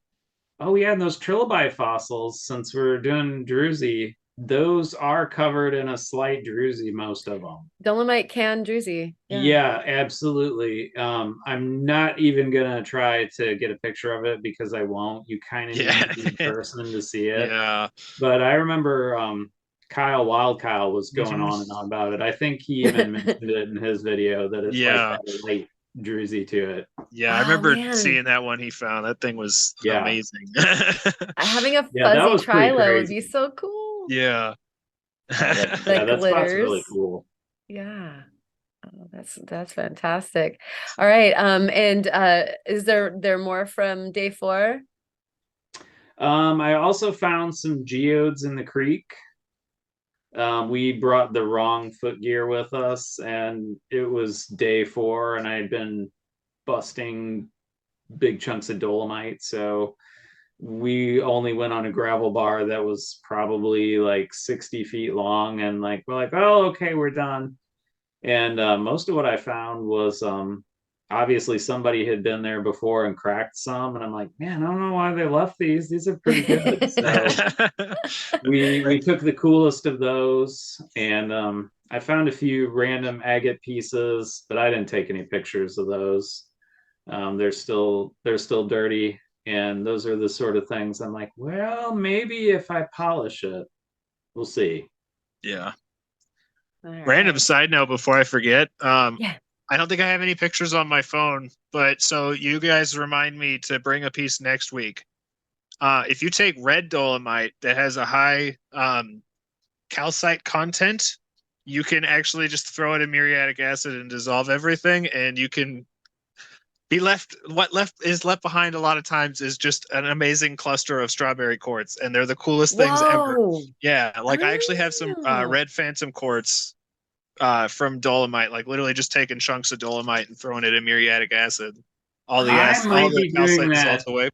Oh yeah, and those trilobite fossils, since we're doing druzy, those are covered in a slight druzy, most of them. Dolomite can druzy. Yeah, absolutely. I'm not even gonna try to get a picture of it because I won't. You kind of need to be in person to see it. Yeah. But I remember Wild Kyle was going on and on about it. I think he even mentioned it in his video that it's like got a light druzy to it. Yeah, I remember seeing that one he found. That thing was amazing. Having a fuzzy trilo would be so cool. Yeah. That spot's really cool. Yeah. Oh, that's fantastic. All right. And is there more from day 4? I also found some geodes in the creek. We brought the wrong foot gear with us, and it was day 4, and I had been busting big chunks of dolomite, so we only went on a gravel bar that was probably like 60 feet long, and like we're like, oh, okay, we're done. And most of what I found was obviously somebody had been there before and cracked some, and I'm like, man, I don't know why they left these are pretty good. So we took the coolest of those, and I found a few random agate pieces, but I didn't take any pictures of those. They're still dirty, and those are the sort of things I'm like, well, maybe if I polish it, we'll see. Yeah. Random side note before I forget. I don't think I have any pictures on my phone, but so you guys remind me to bring a piece next week. If you take red dolomite that has a high calcite content, you can actually just throw it in muriatic acid and dissolve everything, and you can be what is left behind a lot of times is just an amazing cluster of strawberry quartz, and they're the coolest things ever. Yeah, like I actually have some red phantom quartz from dolomite, like literally just taking chunks of dolomite and throwing it in muriatic acid. All the calcite dissolves away.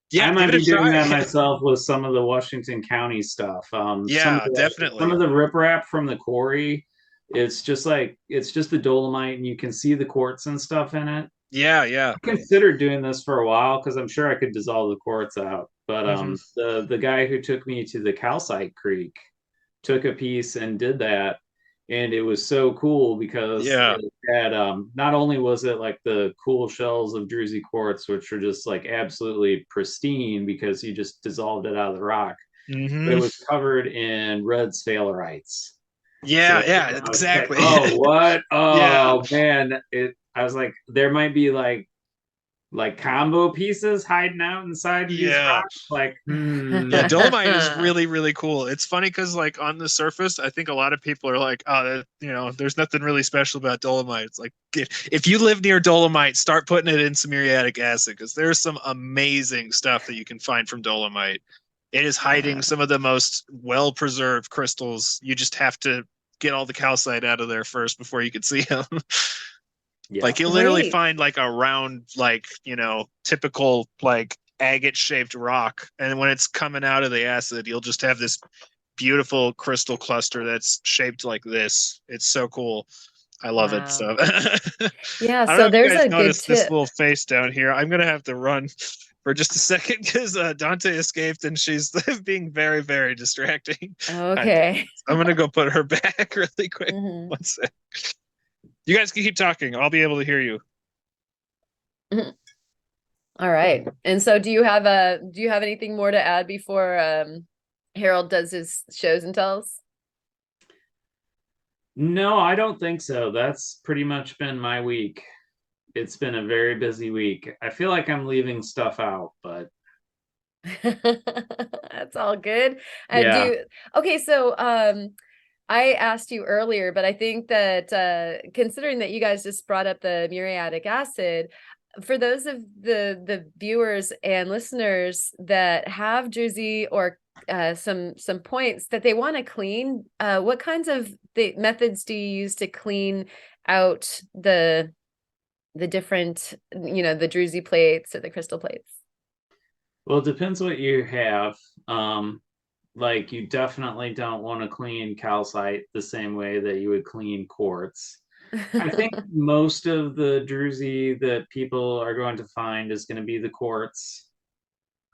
Yeah, I might be doing that myself with some of the Washington County stuff. Definitely. Some of the riprap from the quarry, it's just the dolomite, and you can see the quartz and stuff in it. Yeah. I considered doing this for a while because I'm sure I could dissolve the quartz out. But the guy who took me to the calcite creek took a piece and did that. And it was so cool because it had not only was it like the cool shells of druzy quartz, which are just like absolutely pristine because you just dissolved it out of the rock, but it was covered in red sphalerites. Exactly. Like, oh, what? Oh man, I was like, there might be like combo pieces hiding out inside these rocks. Like, yeah, dolomite is really, really cool. It's funny because like on the surface, I think a lot of people are like, oh, there's nothing really special about dolomite. It's like, if you live near dolomite, start putting it in some muriatic acid, because there's some amazing stuff that you can find from dolomite. It is hiding some of the most well-preserved crystals. You just have to get all the calcite out of there first before you can see them. Yeah. Like you'll literally Great. find like a round, like, typical like agate shaped rock. And when it's coming out of the acid, you'll just have this beautiful crystal cluster that's shaped like this. It's so cool. I love it. Wow. So Yeah, I don't know so if you there's guys a good noticed this tip. little face down here. I'm gonna have to run for just a second because Dante escaped and she's being very, very distracting. Okay. I'm gonna go put her back really quick. Mhm. One sec. You guys can keep talking. I'll be able to hear you. Mhm. All right. And so do you have anything more to add before Harold does his shows and tells? No, I don't think so. That's pretty much been my week. It's been a very busy week. I feel like I'm leaving stuff out, but That's all good. yeah. Okay, so I asked you earlier, but I think that considering that you guys just brought up the muriatic acid, for those of the viewers and listeners that have druzy or some points that they want to clean, what kinds of methods do you use to clean out the different, the druzy plates or the crystal plates? Well, it depends what you have. Like you definitely don't want to clean calcite the same way that you would clean quartz. I think most of the druzy that people are going to find is going to be the quartz.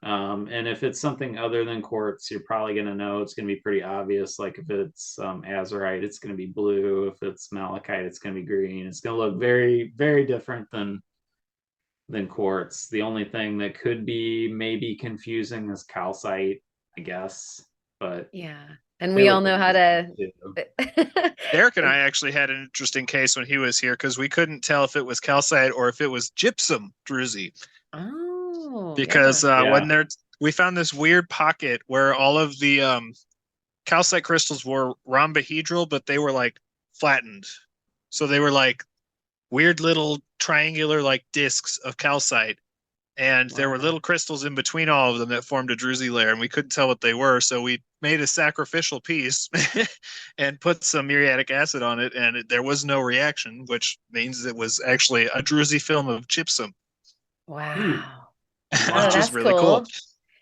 And if it's something other than quartz, you're probably going to know it's going to be pretty obvious. Like if it's azurite, it's going to be blue. If it's malachite, it's going to be green. It's going to look very, very different than quartz. The only thing that could be maybe confusing is calcite, I guess. But Yeah. And they we all look know how pretty to. good too. Derek and I actually had an interesting case when he was here because we couldn't tell if it was calcite or if it was gypsum druzy. Oh, Because yeah. when we found this weird pocket where all of the calcite crystals were rhombohedral, but they were like flattened. So they were like weird little triangular like discs of calcite. And there were Wow. little crystals in between all of them that formed a druzy layer, and we couldn't tell what they were. So we made a sacrificial piece and put some muriatic acid on it, and there was no reaction, which means it was actually a druzy film of gypsum. Wow. Which Oh, is that's really cool.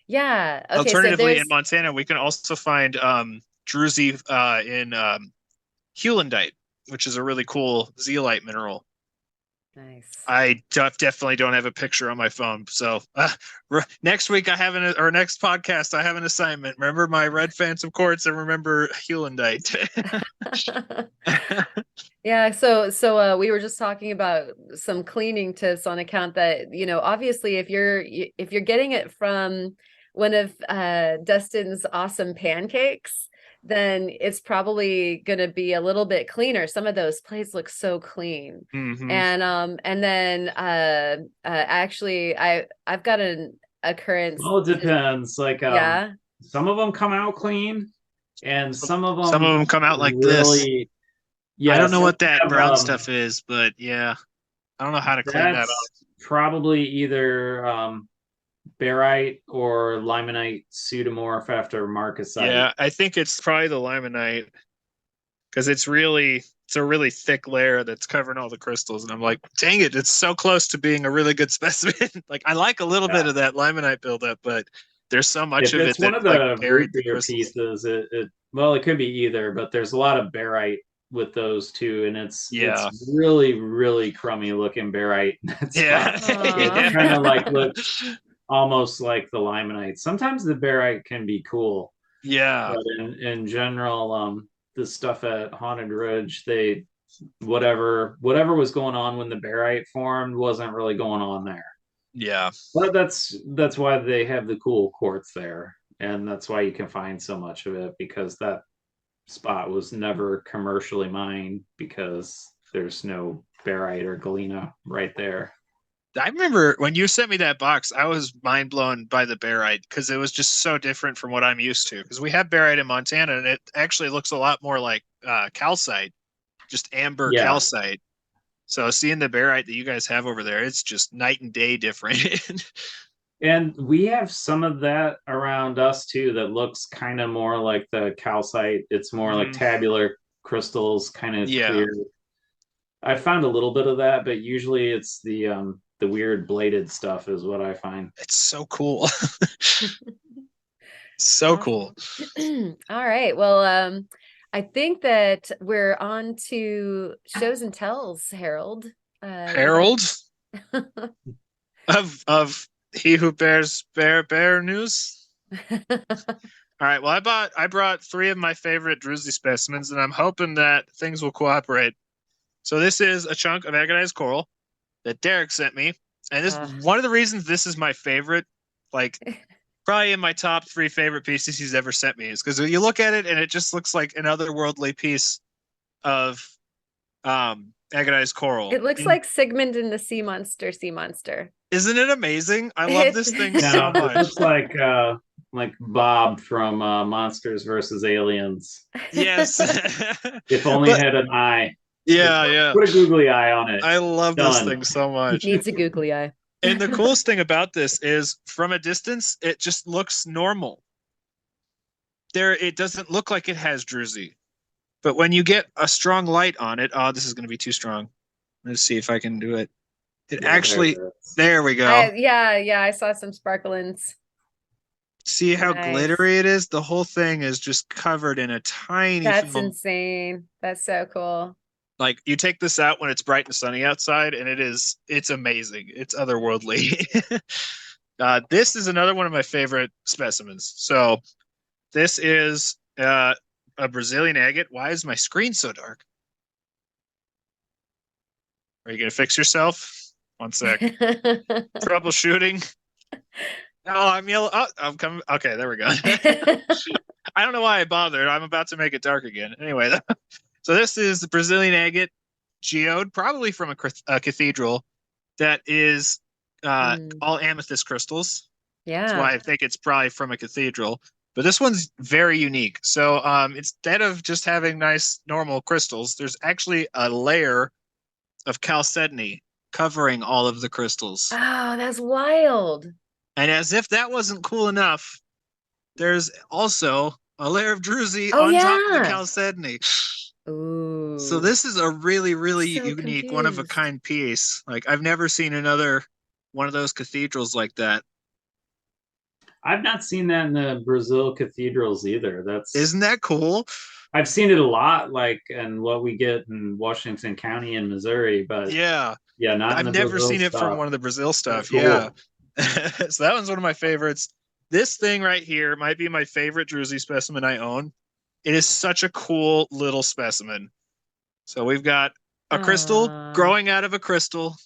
Yeah. Okay, so Alternatively, in there's Montana, we can also find druzy in Hewlandite, which is a really cool zeolite mineral. nice. I definitely don't have a picture on my phone. So next week or next podcast, I have an assignment. Remember my red phantom quartz and remember Hewlandite. Yeah, so we were just talking about some cleaning tips on account that, obviously if you're getting it from one of Dustin's awesome pancakes, then it's probably going to be a little bit cleaner. Some of those plates look so clean. Mm-hmm. And then actually I've got an occurrence. Well, it depends. Like Yeah. some of them come out clean, and some of them come out like this. really. Yeah, I don't know some what that have, brown stuff is, but yeah, I don't know how to clean that up. that's probably either barite or limonite pseudomorph after marcasite. Yeah, I think it's probably the limonite because it's a really thick layer that's covering all the crystals, and I'm like, dang it, it's so close to being a really good specimen. Like I like a little bit of that limonite buildup, but there's so much If of it's it one that of the like root buried the beer crystals. pieces, well, it could be either, but there's a lot of barite with those two, and it's really, really crummy looking barite. Yeah. It kind of like looks almost like the limonite. Sometimes the barite can be cool. Yeah. But in general, the stuff at Haunted Ridge, whatever was going on when the barite formed wasn't really going on there. Yeah. But that's why they have the cool quartz there. And that's why you can find so much of it, because that spot was never commercially mined because there's no barite or galena right there. I remember when you sent me that box, I was mind blown by the barite because it was just so different from what I'm used to. Because we have barite in Montana, and it actually looks a lot more like calcite, just amber calcite. So seeing the barite that you guys have over there, it's just night and day different. And we have some of that around us too that looks kind of more like the calcite. It's more like tabular crystals, kind of clear. I found a little bit of that, but usually it's the weird bladed stuff is what I find. It's so cool. So cool. All right. Well, I think that we're on to shows and tells, Harold. Harold of He Who Bears Bear News. All right. Well, I brought 3 of my favorite Druzy specimens, and I'm hoping that things will cooperate. So this is a chunk of agonized coral that Derek sent me, and this one of the reasons this is my favorite, like probably in my top 3 favorite pieces he's ever sent me, is because you look at it and it just looks like an otherworldly piece of agonized coral. It looks like Sigmund and the Sea Monster. Isn't it amazing? I love this thing so much. It looks like Bob from Monsters versus Aliens. Yes. If only it had an eye. Yeah. Put a googly eye on it. I love this thing so much. Needs a googly eye. And the coolest thing about this is from a distance, it just looks normal. It doesn't look like it has druzy. But when you get a strong light on it, this is going to be too strong. Let's see if I can do it. There we go. I saw some sparklings. See how glittery it is? The whole thing is just covered in a tiny That's film. insane. That's so cool. Like, you take this out when it's bright and sunny outside, and it's amazing. It's otherworldly. This is another one of my favorite specimens. So this is a Brazilian agate. Why is my screen so dark? Are you going to fix yourself? One sec. Troubleshooting. Oh, I'm yellow. Oh, I'm coming. Okay, there we go. I don't know why I bothered. I'm about to make it dark again. Anyway, so this is the Brazilian agate geode, probably from a cathedral that is all amethyst crystals. Yeah. That's why I think it's probably from a cathedral. But this one's very unique. So instead of just having nice normal crystals, there's actually a layer of chalcedony covering all of the crystals. Oh, that's wild. And as if that wasn't cool enough, there's also a layer of druzy on top of the chalcedony. Ooh. So this is a really, really unique, one of a kind piece. Like, I've never seen another one of those cathedrals like that. I've not seen that in the Brazil cathedrals either. Isn't that cool? I've seen it a lot, like in what we get in Washington County in Missouri, but yeah, not. I've never seen it from one of the Brazil stuff. Cool. Yeah, so that one's one of my favorites. This thing right here might be my favorite druzy specimen I own. It is such a cool little specimen. So we've got a crystal growing out of a crystal,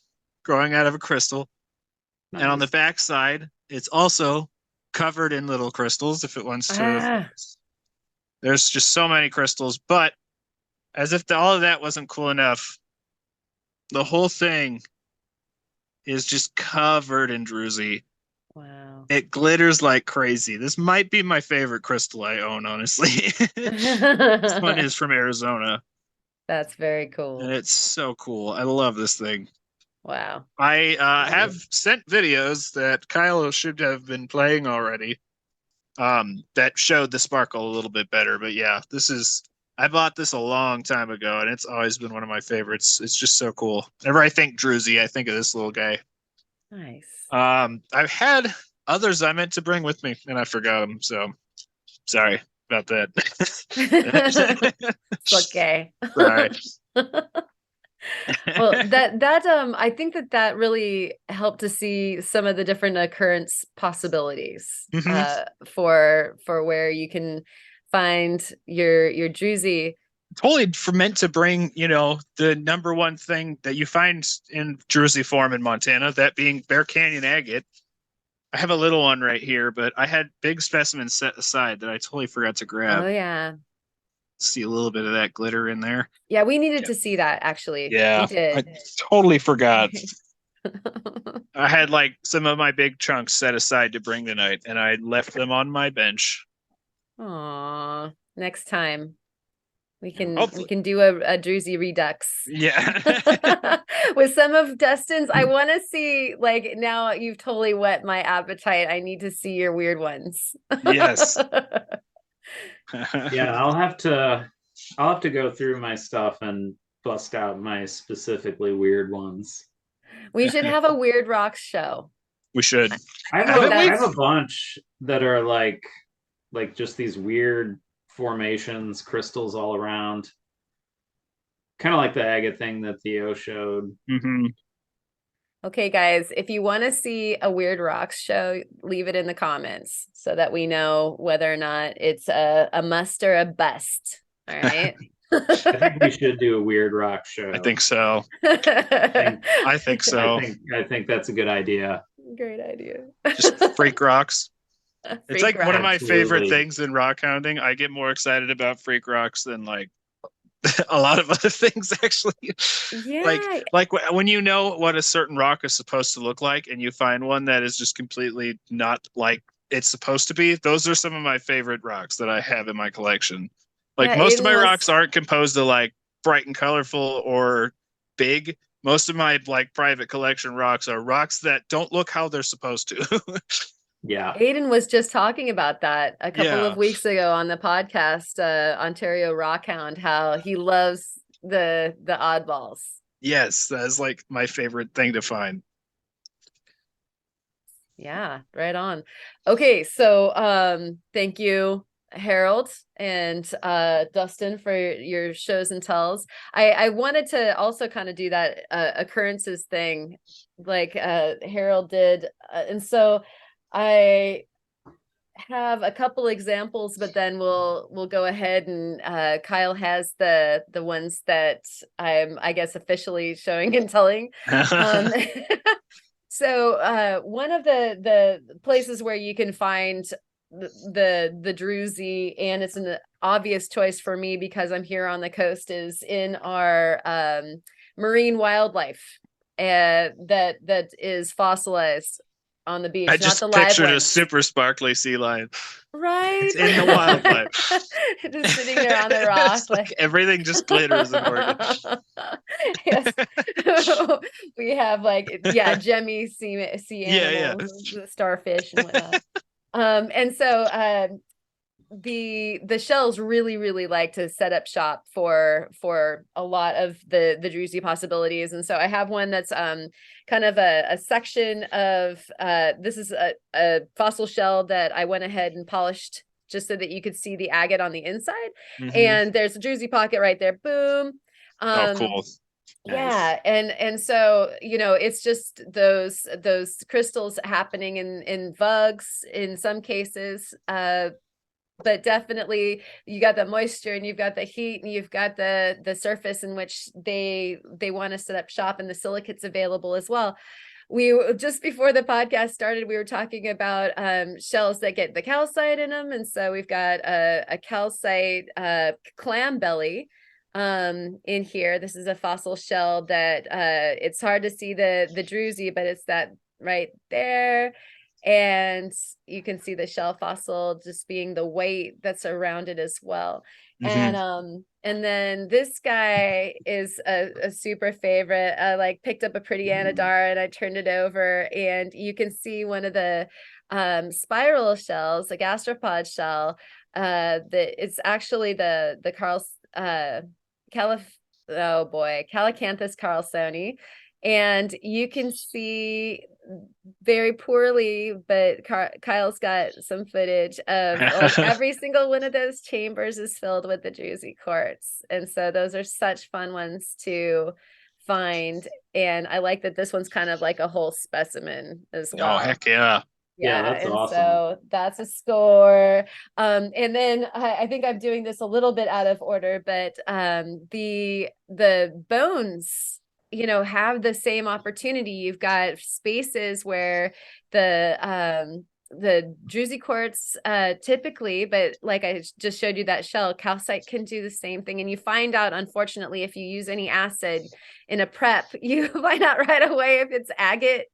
Nice. And on the back side, it's also covered in little crystals. If it wants to. There's just so many crystals, but as if all of that wasn't cool enough, the whole thing is just covered in druzy. Wow. It glitters like crazy. This might be my favorite crystal I own, honestly. This one is from Arizona. That's very cool. And it's so cool. I love this thing. Wow. I have sent videos that Kyle should have been playing already. That showed the sparkle a little bit better, but yeah, I bought this a long time ago, and it's always been one of my favorites. It's just so cool. Whenever I think druzy, I think of this little guy. Nice. I've had others I meant to bring with me, and I forgot them. So sorry about that. It's okay. Sorry. Well, I think that really helped to see some of the different occurrence possibilities for where you can find your druzy. Totally meant to bring, the number one thing that you find in druzy form in Montana, that being Bear Canyon agate. I have a little one right here, but I had big specimens set aside that I totally forgot to grab. Oh yeah. See a little bit of that glitter in there. Yeah, we needed to see that, actually. Yeah, we did. I totally forgot. I had some of my big chunks set aside to bring tonight, and I left them on my bench. Aw, next time we can Hopefully. do a druzy redux. Yeah. With some of Dustin's. I want to see, now you've totally whet my appetite. I need to see your weird ones. Yes. Yeah, I'll have to go through my stuff and bust out my specifically weird ones. We should have a Weird Rocks show. We should. I have a bunch that are like just these weird formations, crystals all around. Kind of like the agate thing that Theo showed. Mm-hmm. Okay, guys, if you want to see a Weird Rocks show, leave it in the comments so that we know whether or not it's a must or a bust. All right. I think we should do a Weird Rock show. I think so. I think so. I think that's a good idea. Great idea. Just freak rocks. It's like one of my favorite Absolutely. things in rock hounding. I get more excited about freak rocks than like a lot of other things, actually. Yeah. Like when you know what a certain rock is supposed to look like and you find one that is just completely not like it's supposed to be, those are some of my favorite rocks that I have in my collection. Like Yeah, most of my Aiden was- rocks aren't composed of like bright and colorful or big. Most of my like private collection rocks are rocks that don't look how they're supposed to. Yeah. Aiden was just talking about that a couple Yeah. of weeks ago on the podcast, Ontario Rockhound, how he loves the oddballs. Yes, that's like my favorite thing to find. Yeah, right on. Okay, so thank you, Harold and Dustin, for your shows and tells. I wanted to also kind of do that occurrences thing like Harold did, and so I have a couple examples, but then we'll go ahead and Kyle has the ones that I'm, I guess, officially showing and telling. So one of the places where you can find the druzy, and it's an obvious choice for me because I'm here on the coast, is in our marine wildlife that is fossilized on the beach. I just not the live pictured a ones. super sparkly sea lion. Right. It's in the wildlife. Just sitting there on the rock. It's like everything just glitters in Oregon. Yes. We have like, gemmy sea animals, the starfish and whatnot. And so the shells really like to set up shop for a lot of the druzy possibilities. And so I have one that's kind of a section of this is a fossil shell that I went ahead and polished just so that you could see the agate on the inside. Mhm. And there's a druzy pocket right there. Boom. Oh, cool. Yeah, and so it's just those crystals happening in vugs in some cases, but definitely you got the moisture and you've got the heat and you've got the surface in which they want to set up shop, and the silicates available as well. We just before the podcast started, we were talking about shells that get the calcite in them, and so we've got a calcite clam belly in here. This is a fossil shell that it's hard to see the druzy, but it's that right there. And you can see the shell fossil just being the weight that's around it as well. Mhm. And then this guy is a super favorite. I like picked up a pretty anodar and I turned it over, and you can see one of the spiral shells, a gastropod shell. That it's actually the Calacanthus carlsoni. And you can see very poorly, but Kyle's got some footage of like every single one of those chambers is filled with the druzy quartz. And so those are such fun ones to find. And I like that this one's kind of like a whole specimen as well. Oh, heck yeah. Yeah, that's and awesome. So that's a score. And then I think I'm doing this a little bit out of order, but the bones, have the same opportunity. You've got spaces where the druzy quartz typically, but like I just showed you that shell, calcite can do the same thing. And you find out, unfortunately, if you use any acid in a prep, you find out right away if it's agate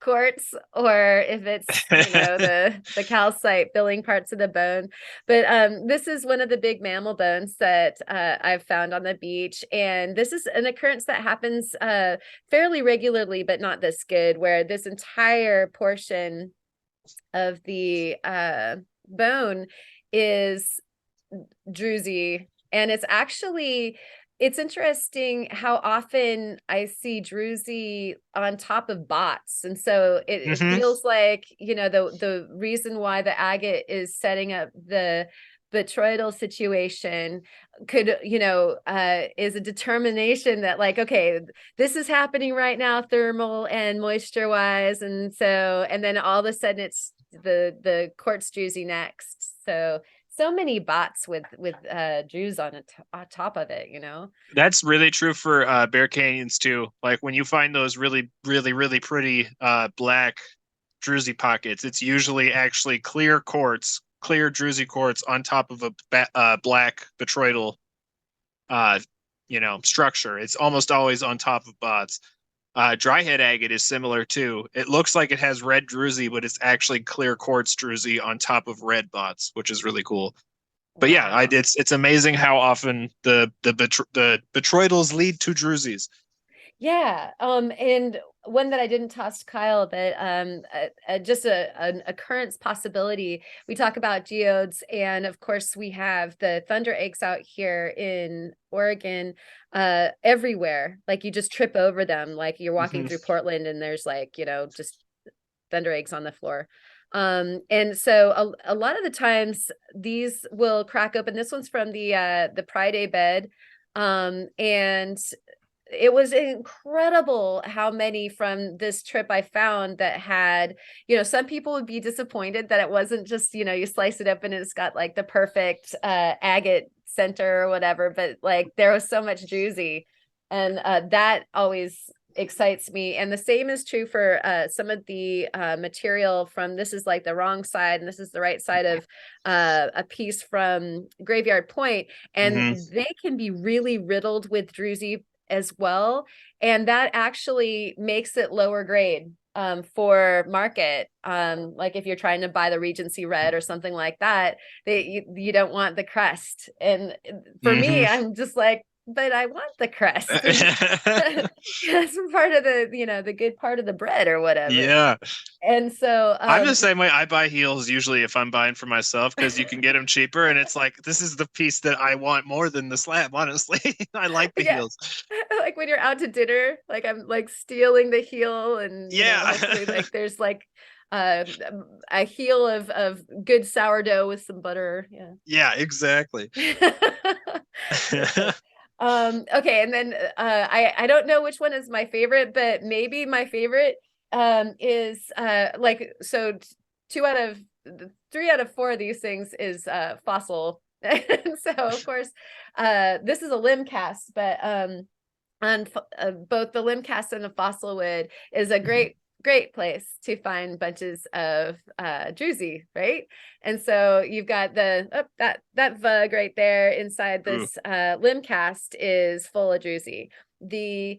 quartz or if it's the calcite filling parts of the bone. But this is one of the big mammal bones that I've found on the beach, and this is an occurrence that happens fairly regularly, but not this good, where this entire portion of the bone is druzy, and it's actually it's interesting how often I see druzy on top of bots. And so it feels like, the reason why the agate is setting up the botryoidal situation could, is a determination that like, okay, this is happening right now, thermal and moisture wise. And then all of a sudden it's the quartz druzy next. So many bots with druze on top of it, That's really true for Bear Canyons too. Like when you find those really, really, really pretty black druzy pockets, it's usually actually clear druzy quartz on top of a black botryoidal structure. It's almost always on top of bots. Dryhead agate is similar too. It looks like it has red druzy, but it's actually clear quartz druzy on top of red bots, which is really cool. But yeah, it's amazing how often the botryoidals lead to druzies. Yeah. And one that I didn't toss to Kyle, but just an occurrence possibility. We talk about geodes, and of course we have the thunder eggs out here in Oregon, everywhere. Like you just trip over them, like you're walking through Portland, and there's like, just thunder eggs on the floor. And so a lot of the times these will crack open. This one's from the Pride A bed. And it was incredible how many from this trip I found that had, some people would be disappointed that it wasn't just, you slice it up and it's got like the perfect agate center or whatever, but like there was so much druzy, and that always excites me. And the same is true for some of the material from, this is like the wrong side and this is the right side of a piece from Graveyard Point, and they can be really riddled with druzy as well, and that actually makes it lower grade for market. Like if you're trying to buy the Regency red or something like that, you don't want the crest. And for me, I'm just like, but I want the crest. That's part of the, the good part of the bread or whatever. Yeah. And so I'm the same way. I buy heels usually if I'm buying for myself, because you can get them cheaper, and it's like, this is the piece that I want more than the slab, honestly. I like the heels. Like when you're out to dinner, like I'm like stealing the heel, and hopefully like there's like a heel of good sourdough with some butter. Yeah, exactly. Okay, and then I don't know which one is my favorite, but maybe my favorite is so 3 out of 4 of these things is fossil. And so of course this is a limb cast, but on both the limb cast and the fossil wood is a great place to find bunches of druzy, right? And so you've got that vug right there inside this limb cast is full of druzy. The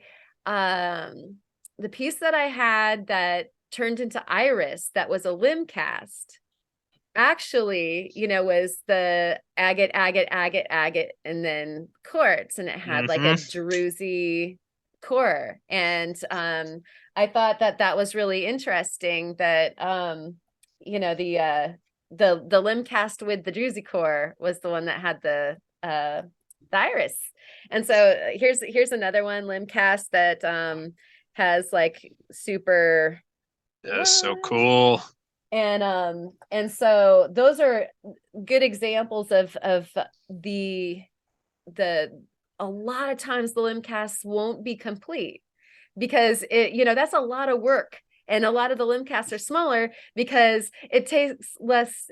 piece that I had that turned into iris that was a limb cast actually, was the agate, and then quartz, and it had like a druzy core. And I thought that was really interesting that the limb cast with the druzy core was the one that had the iris. And so here's another one, limb cast, that has like super. That is so cool. And so those are good examples of the a lot of times the limb casts won't be complete because that's a lot of work. And a lot of the limb casts are smaller because it takes less,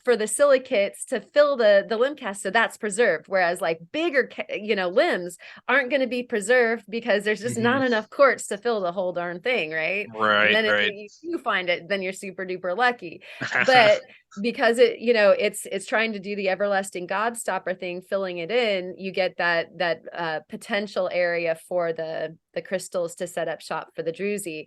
for the silicates to fill the limb cast. So that's preserved. Whereas like bigger, limbs aren't going to be preserved because there's just not enough quartz to fill the whole darn thing. Right. Right. And then if you find it, then you're super duper lucky. But because it's trying to do the everlasting God stopper thing, filling it in, you get that potential area for the crystals to set up shop for the druzy.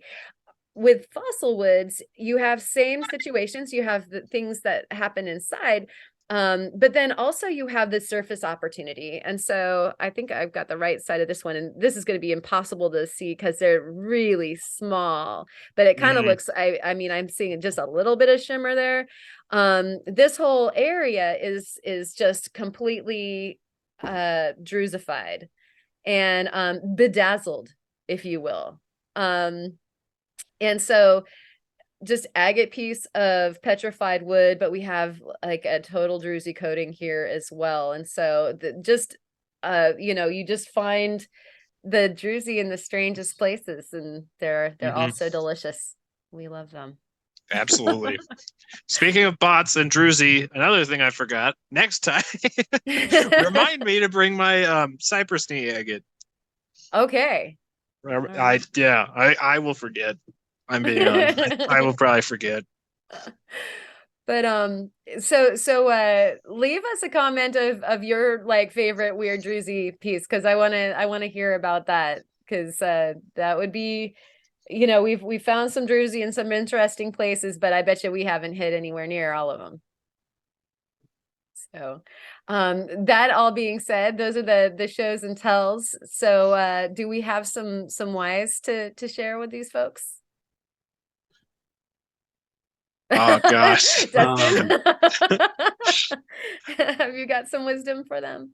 With fossil woods, you have same situations. You have the things that happen inside, but then also you have the surface opportunity. And so I think I've got the right side of this one, and this is going to be impossible to see because they're really small, but it kind of looks, I mean, I'm seeing just a little bit of shimmer there. This whole area is just completely drusified and bedazzled, if you will. And so just agate piece of petrified wood, but we have like a total druzy coating here as well. And so you just find the druzy in the strangest places, and they're also delicious. We love them. Absolutely. Speaking of bots and druzy, another thing I forgot, next time, remind me to bring my cypress knee agate. Okay. I will forget. I'm being honest. I will probably forget. But so leave us a comment of your like favorite weird druzy piece, because I want to hear about that, because that would be, we found some druzy in some interesting places, but I bet you we haven't hit anywhere near all of them. So that all being said, those are the shows and tells. So do we have some whys to share with these folks? Oh gosh. Dustin, have you got some wisdom for them?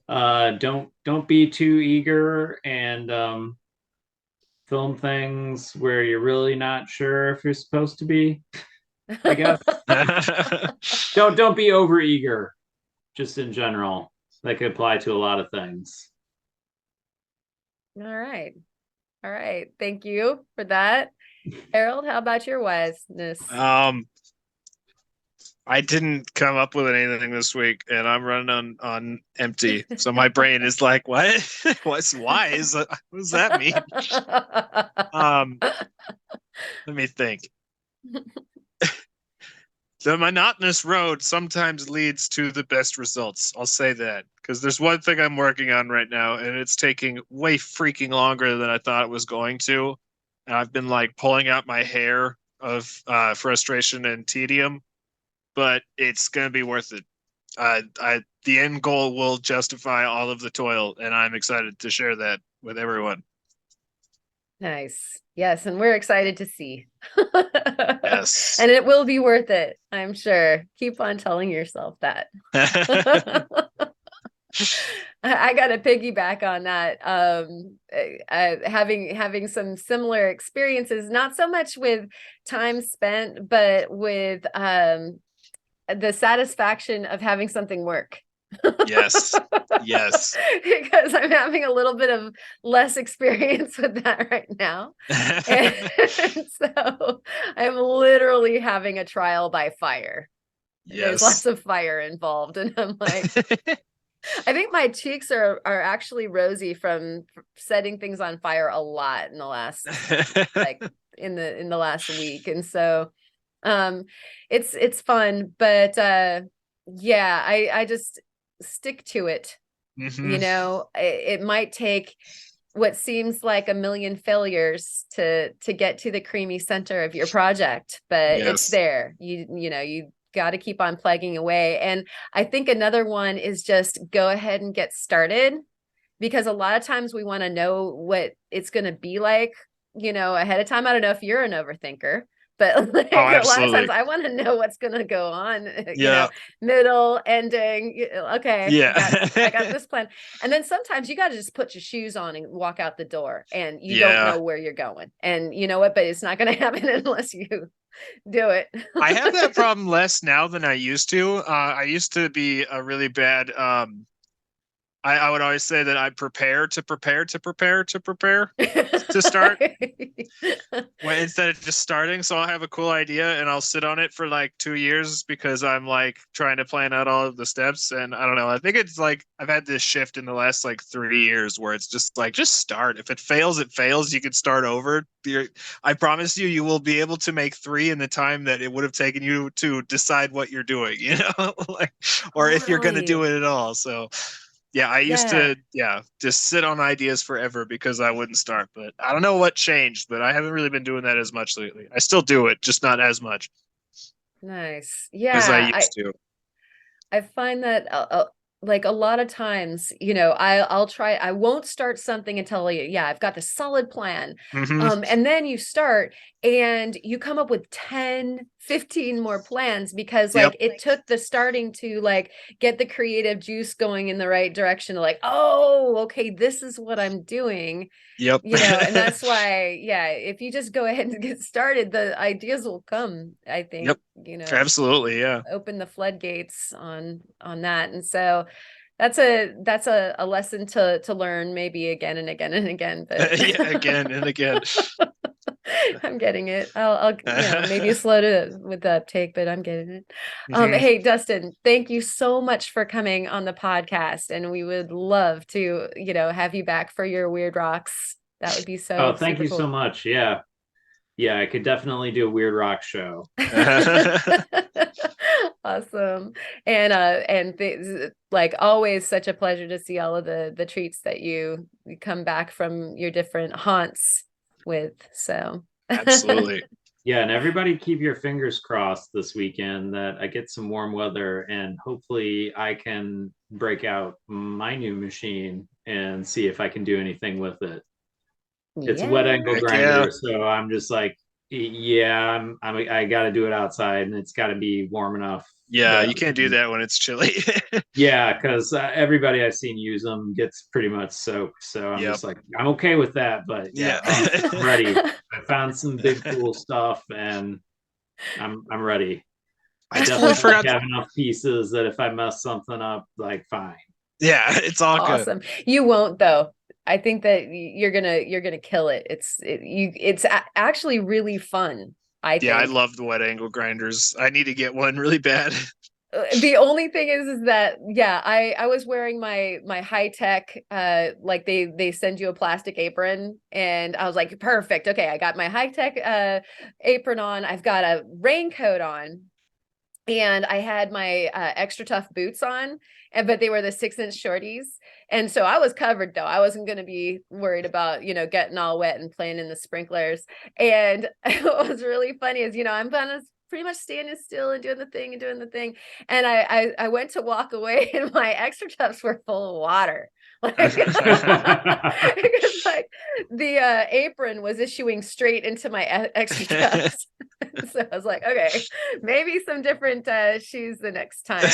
Don't be too eager and film things where you're really not sure if you're supposed to be, I guess. Don't be over eager, just in general. That could apply to a lot of things. All right, thank you for that. Harold, how about your wiseness? I didn't come up with anything this week, and I'm running on empty. So my brain is like, what? What's wise? What does that mean? Let me think. The monotonous road sometimes leads to the best results. I'll say that, because there's one thing I'm working on right now, and it's taking way freaking longer than I thought it was going to. And I've been like pulling out my hair of frustration and tedium, but it's going to be worth it. The end goal will justify all of the toil, and I'm excited to share that with everyone. Nice. Yes, and we're excited to see. Yes. And it will be worth it, I'm sure. Keep on telling yourself that. I got to piggyback on that. Having some similar experiences, not so much with time spent, but with the satisfaction of having something work. Yes. Because I'm having a little bit of less experience with that right now. And so I'm literally having a trial by fire. Yes. There's lots of fire involved. And I'm like, I think my cheeks are actually rosy from setting things on fire a lot in the last in the last week. And so it's fun, but I just stick to it. Mm-hmm. It might take what seems like a million failures to get to the creamy center of your project, but it's there. You got to keep on plugging away. And I think another one is just go ahead and get started, because a lot of times we want to know what it's going to be like, ahead of time. I don't know if you're an overthinker, but like a lot of times I want to know what's going to go on, middle, ending. Okay. Yeah. I got this plan. And then sometimes you got to just put your shoes on and walk out the door, and you don't know where you're going. And you know what, but it's not going to happen unless you do it. I have that problem less now than I used to. I used to be a really bad, I would always say that I prepare to start instead of just starting. So I'll have a cool idea and I'll sit on it for like 2 years because I'm like trying to plan out all of the steps. And I don't know, I think it's like I've had this shift in the last like 3 years where it's just like, just start. If it fails, it fails. You can start over. I promise you will be able to make 3 in the time that it would have taken you to decide what you're doing, or if you're going to do it at all. So yeah, I used to just sit on ideas forever because I wouldn't start. But I don't know what changed, but I haven't really been doing that as much lately. I still do it, just not as much. Nice. Yeah. As I used to. I find that like a lot of times, I won't start something until, I've got the solid plan. Mhm. And then you start and you come up with 10, 15 more plans because Yep. it took the starting to get the creative juice going in the right direction. Oh, okay, this is what I'm doing. Yep. And that's why, if you just go ahead and get started, the ideas will come, I think. Yep. Absolutely. Yeah. Open the floodgates on that. And so that's a lesson to learn, maybe again and again and again, but Yeah, again and again. I'm getting it. I'll maybe slow with the uptake, but I'm getting it. Mhm. Hey, Dustin, thank you so much for coming on the podcast, and we would love to have you back for your Weird Rocks. That would be so thank you cool. so much. Yeah, I could definitely do a Weird Rock show. Awesome. And like always, such a pleasure to see all of the treats that you come back from your different haunts with. So Absolutely. Yeah, and everybody keep your fingers crossed this weekend that I get some warm weather, and hopefully I can break out my new machine and see if I can do anything with it. It's a wet angle Heck grinder, yeah. so I'm just like, I got to do it outside, and it's got to be warm enough. Yeah, you can't do that when it's chilly. Yeah, because everybody I've seen use them gets pretty much soaked. So I'm Yep. just like, I'm okay with that, but Yeah. I'm ready. I found some big cool stuff, and I'm ready. I totally forgot. Have enough pieces that if I mess something up, like fine. Yeah, it's all Awesome. good. You won't though. I think that you're gonna kill it. It's actually really fun. I think. Yeah, I love the wet angle grinders. I need to get one really bad. The only thing is that I was wearing my high tech like they send you a plastic apron, and I was like, perfect, okay, I got my high tech apron on, I've got a raincoat on, and I had my extra tough boots on, but they were the 6-inch shorties, and so I was covered though. I wasn't going to be worried about getting all wet and playing in the sprinklers. And what was really funny is I'm kind of pretty much standing still and doing the thing, and I went to walk away, and my extra toughs were full of water. Because the apron was issuing straight into my extra toughs. So I was like, okay, maybe some different shoes the next time.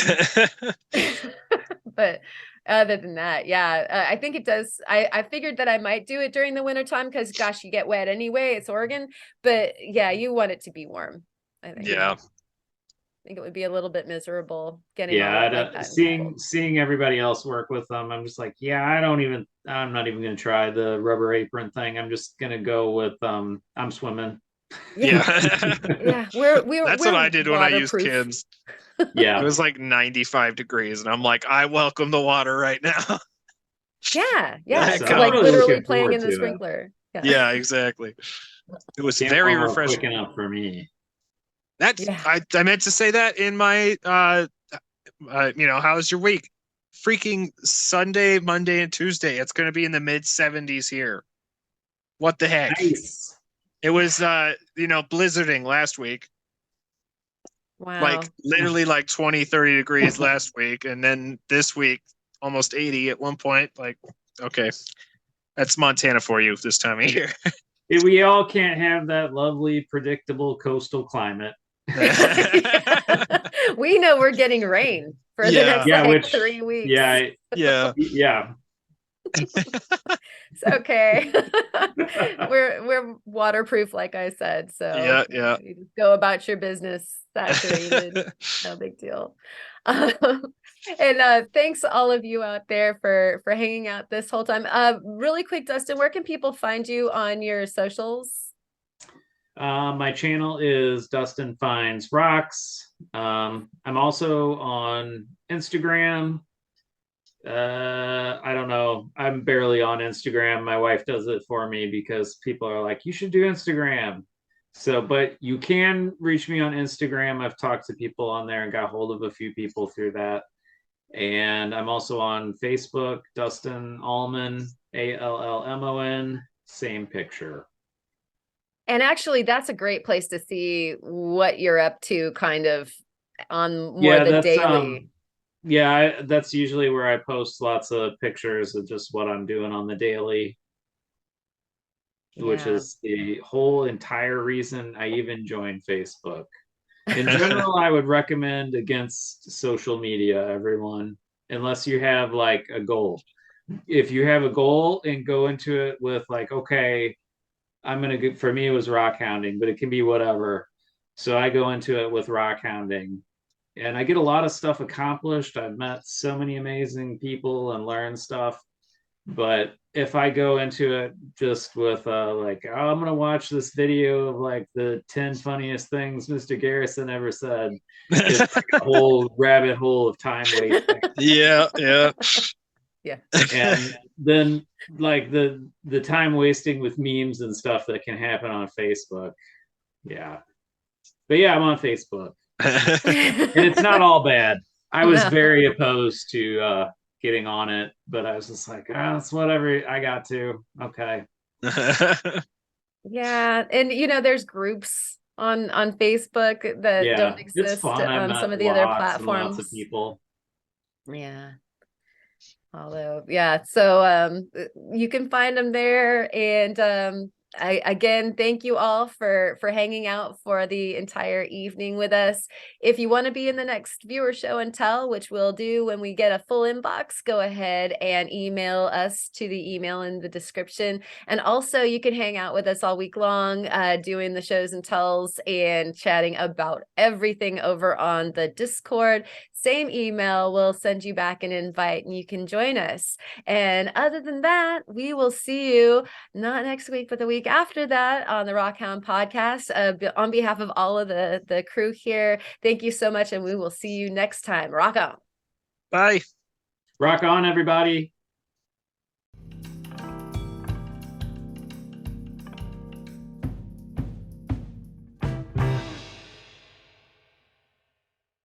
But other than that, I think it does. I figured that I might do it during the winter time because, gosh, you get wet anyway. It's Oregon, but you want it to be warm. I think. Yeah. I think it would be a little bit miserable getting all wet like that. Seeing everybody else work with them, I'm just like, I'm not even going to try the rubber apron thing. I'm just going to go with I'm swimming. Yeah. We're That's what I did when I used Kim's. Yeah. It was like 95 degrees, and I'm like, I welcome the water right now. Yeah. Like, It's like really literally playing in the sprinkler. Yeah, exactly. It was very refreshing. Quick enough for me. That's I meant to say that in my how's your week? Freaking Sunday, Monday, and Tuesday. It's going to be in the mid 70s here. What the heck? Nice. It was blizzarding last week. Wow. Like literally like 20, 30 degrees last week, and then this week almost 80 at one point. Like, okay. That's Montana for you this time of year. We all can't have that lovely, predictable coastal climate. We know we're getting rain for the next 3 weeks. Yeah. It's okay. we're waterproof, like I said. So you just go about your business saturated. No big deal. And thanks all of you out there for hanging out this whole time. Really quick, Dustin, where can people find you on your socials? My channel is Dustin Finds Rocks. I'm also on Instagram. I don't know. I'm barely on Instagram. My wife does it for me because people are like, you should do Instagram. So, but you can reach me on Instagram. I've talked to people on there and got hold of a few people through that. And I'm also on Facebook, Dustin Allman, Allmon, same picture. And actually, that's a great place to see what you're up to kind of on more the daily. Yeah, that's usually where I post lots of pictures of just what I'm doing on the daily, which Yeah. is the whole entire reason I even joined Facebook. In general, I would recommend against social media, everyone, unless you have like a goal. If you have a goal and go into it with like, okay, I'm gonna go, for me it was rock hounding, but it can be whatever. So I go into it with rock hounding and I get a lot of stuff accomplished. I've met so many amazing people and learned stuff. But if I go into it just with like, oh, I'm gonna watch this video of like the 10 funniest things Mr. Garrison ever said, it's like a whole rabbit hole of time wasting. Yeah, yeah. Yeah. And then like the time wasting with memes and stuff that can happen on Facebook. Yeah. But yeah, I'm on Facebook. And it's not all bad. I was No. very opposed to getting on it, but I was just like, oh, it's whatever I got to. Okay. Yeah, and there's groups on Facebook that Yeah, don't it's exist fun. I've on some met of the other lots and lots of platforms. people. Yeah. Although, yeah, so you can find them there. And I again thank you all for hanging out for the entire evening with us. If you want to be in the next viewer show and tell, which we'll do when we get a full inbox, go ahead and email us to the email in the description. And also you can hang out with us all week long, doing the shows and tells and chatting about everything over on the Discord. Same email, we'll send you back an invite and you can join us. And other than that, we will see you not next week, but the week after that on the Rockhound Podcast. On behalf of all of the crew here, thank you so much, and we will see you next time. Rock on. Bye. Rock on, everybody.